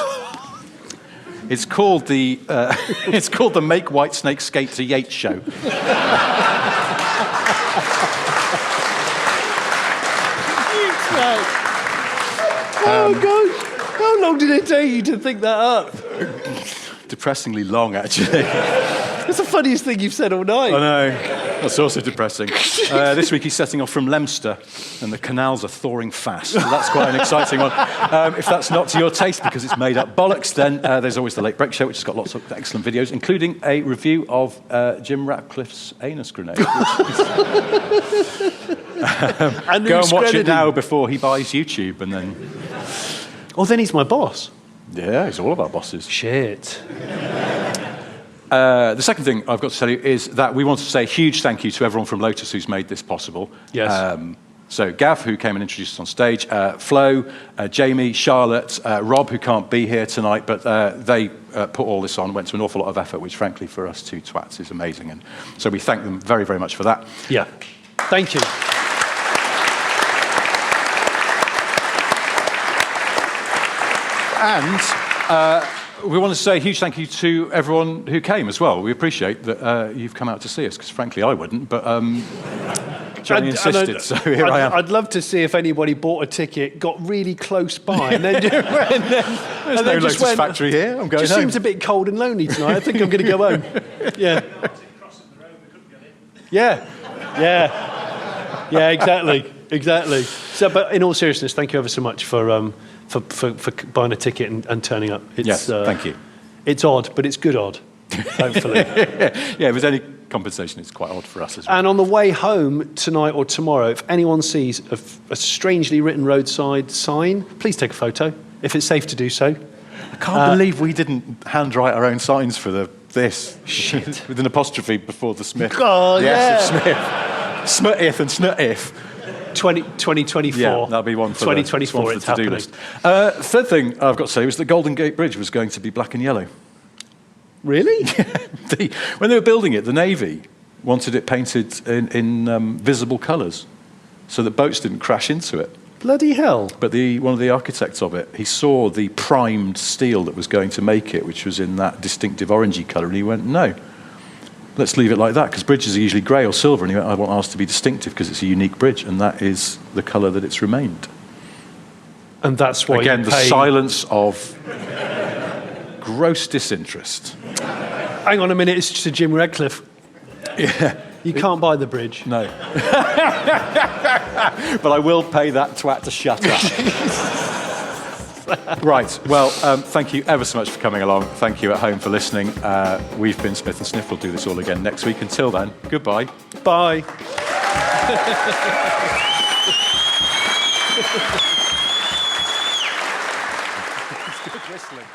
[SPEAKER 2] It's called the Make Whitesnake Skate to Yates Show.
[SPEAKER 1] Oh, gosh. How long did it take you to think that up?
[SPEAKER 2] Depressingly long, actually.
[SPEAKER 1] That's the funniest thing you've said all night.
[SPEAKER 2] I know. That's also depressing. This week he's setting off from Leicester, and the canals are thawing fast. So that's quite an exciting one. If that's not to your taste because it's made up bollocks, then there's always the Late Break Show, which has got lots of excellent videos, including a review of Jim Ratcliffe's anus grenade. Go and watch it now before he buys YouTube, and then...
[SPEAKER 1] Oh, then he's my boss.
[SPEAKER 2] Yeah, he's all of our bosses.
[SPEAKER 1] Shit.
[SPEAKER 2] The second thing I've got to tell you is that we want to say a huge thank you to everyone from Lotus who's made this possible.
[SPEAKER 1] Yes.
[SPEAKER 2] So Gav, who came and introduced us on stage, Flo, Jamie, Charlotte, Rob, who can't be here tonight, but they put all this on, went to an awful lot of effort, which frankly for us two twats is amazing. And so we thank them very, very much for that.
[SPEAKER 1] Yeah. Thank you.
[SPEAKER 2] And we want to say a huge thank you to everyone who came as well. We appreciate that you've come out to see us, because frankly I wouldn't, but Jonny insisted, so here I am.
[SPEAKER 1] I'd love to see if anybody bought a ticket, got really close by, and then,
[SPEAKER 2] There's no Lotus factory here, I'm going
[SPEAKER 1] just
[SPEAKER 2] home.
[SPEAKER 1] seems a bit cold and lonely tonight. I think I'm going to go home. Yeah. Yeah, exactly. So, but in all seriousness, thank you ever so much for buying a ticket and turning up.
[SPEAKER 2] Yes, thank you.
[SPEAKER 1] It's odd, but it's good odd, hopefully.
[SPEAKER 2] Yeah, if there's any compensation, it's quite odd for us as well.
[SPEAKER 1] And on the way home tonight or tomorrow, if anyone sees a strangely written roadside sign, please take a photo, if it's safe to do so.
[SPEAKER 2] I can't believe we didn't handwrite our own signs for this.
[SPEAKER 1] Shit.
[SPEAKER 2] With an apostrophe before the Smith.
[SPEAKER 1] God,
[SPEAKER 2] the S of Smith. Smutith and Snutith.
[SPEAKER 1] 2024.
[SPEAKER 2] Yeah, that'll be one for
[SPEAKER 1] 2024.
[SPEAKER 2] the to-do list. Third thing I've got to say was the Golden Gate Bridge was going to be black and yellow.
[SPEAKER 1] Really?
[SPEAKER 2] When they were building it, the Navy wanted it painted in visible colours so that boats didn't crash into it.
[SPEAKER 1] Bloody hell.
[SPEAKER 2] But one of the architects of it, he saw the primed steel that was going to make it, which was in that distinctive orangey colour, and he went, no, let's leave it like that, because bridges are usually grey or silver, and he went, I want ours to be distinctive because it's a unique bridge, and that is the colour that it's remained.
[SPEAKER 1] And that's why
[SPEAKER 2] again, the silence of gross disinterest.
[SPEAKER 1] Hang on a minute, it's Sir Jim Ratcliffe.
[SPEAKER 2] Yeah.
[SPEAKER 1] You can't buy the bridge.
[SPEAKER 2] No. But I will pay that twat to shut up. Right, well, thank you ever so much for coming along. Thank you at home for listening. We've been Smith and Sniff. We'll do this all again next week. Until then, goodbye.
[SPEAKER 1] Bye.
[SPEAKER 2] It's good whistling.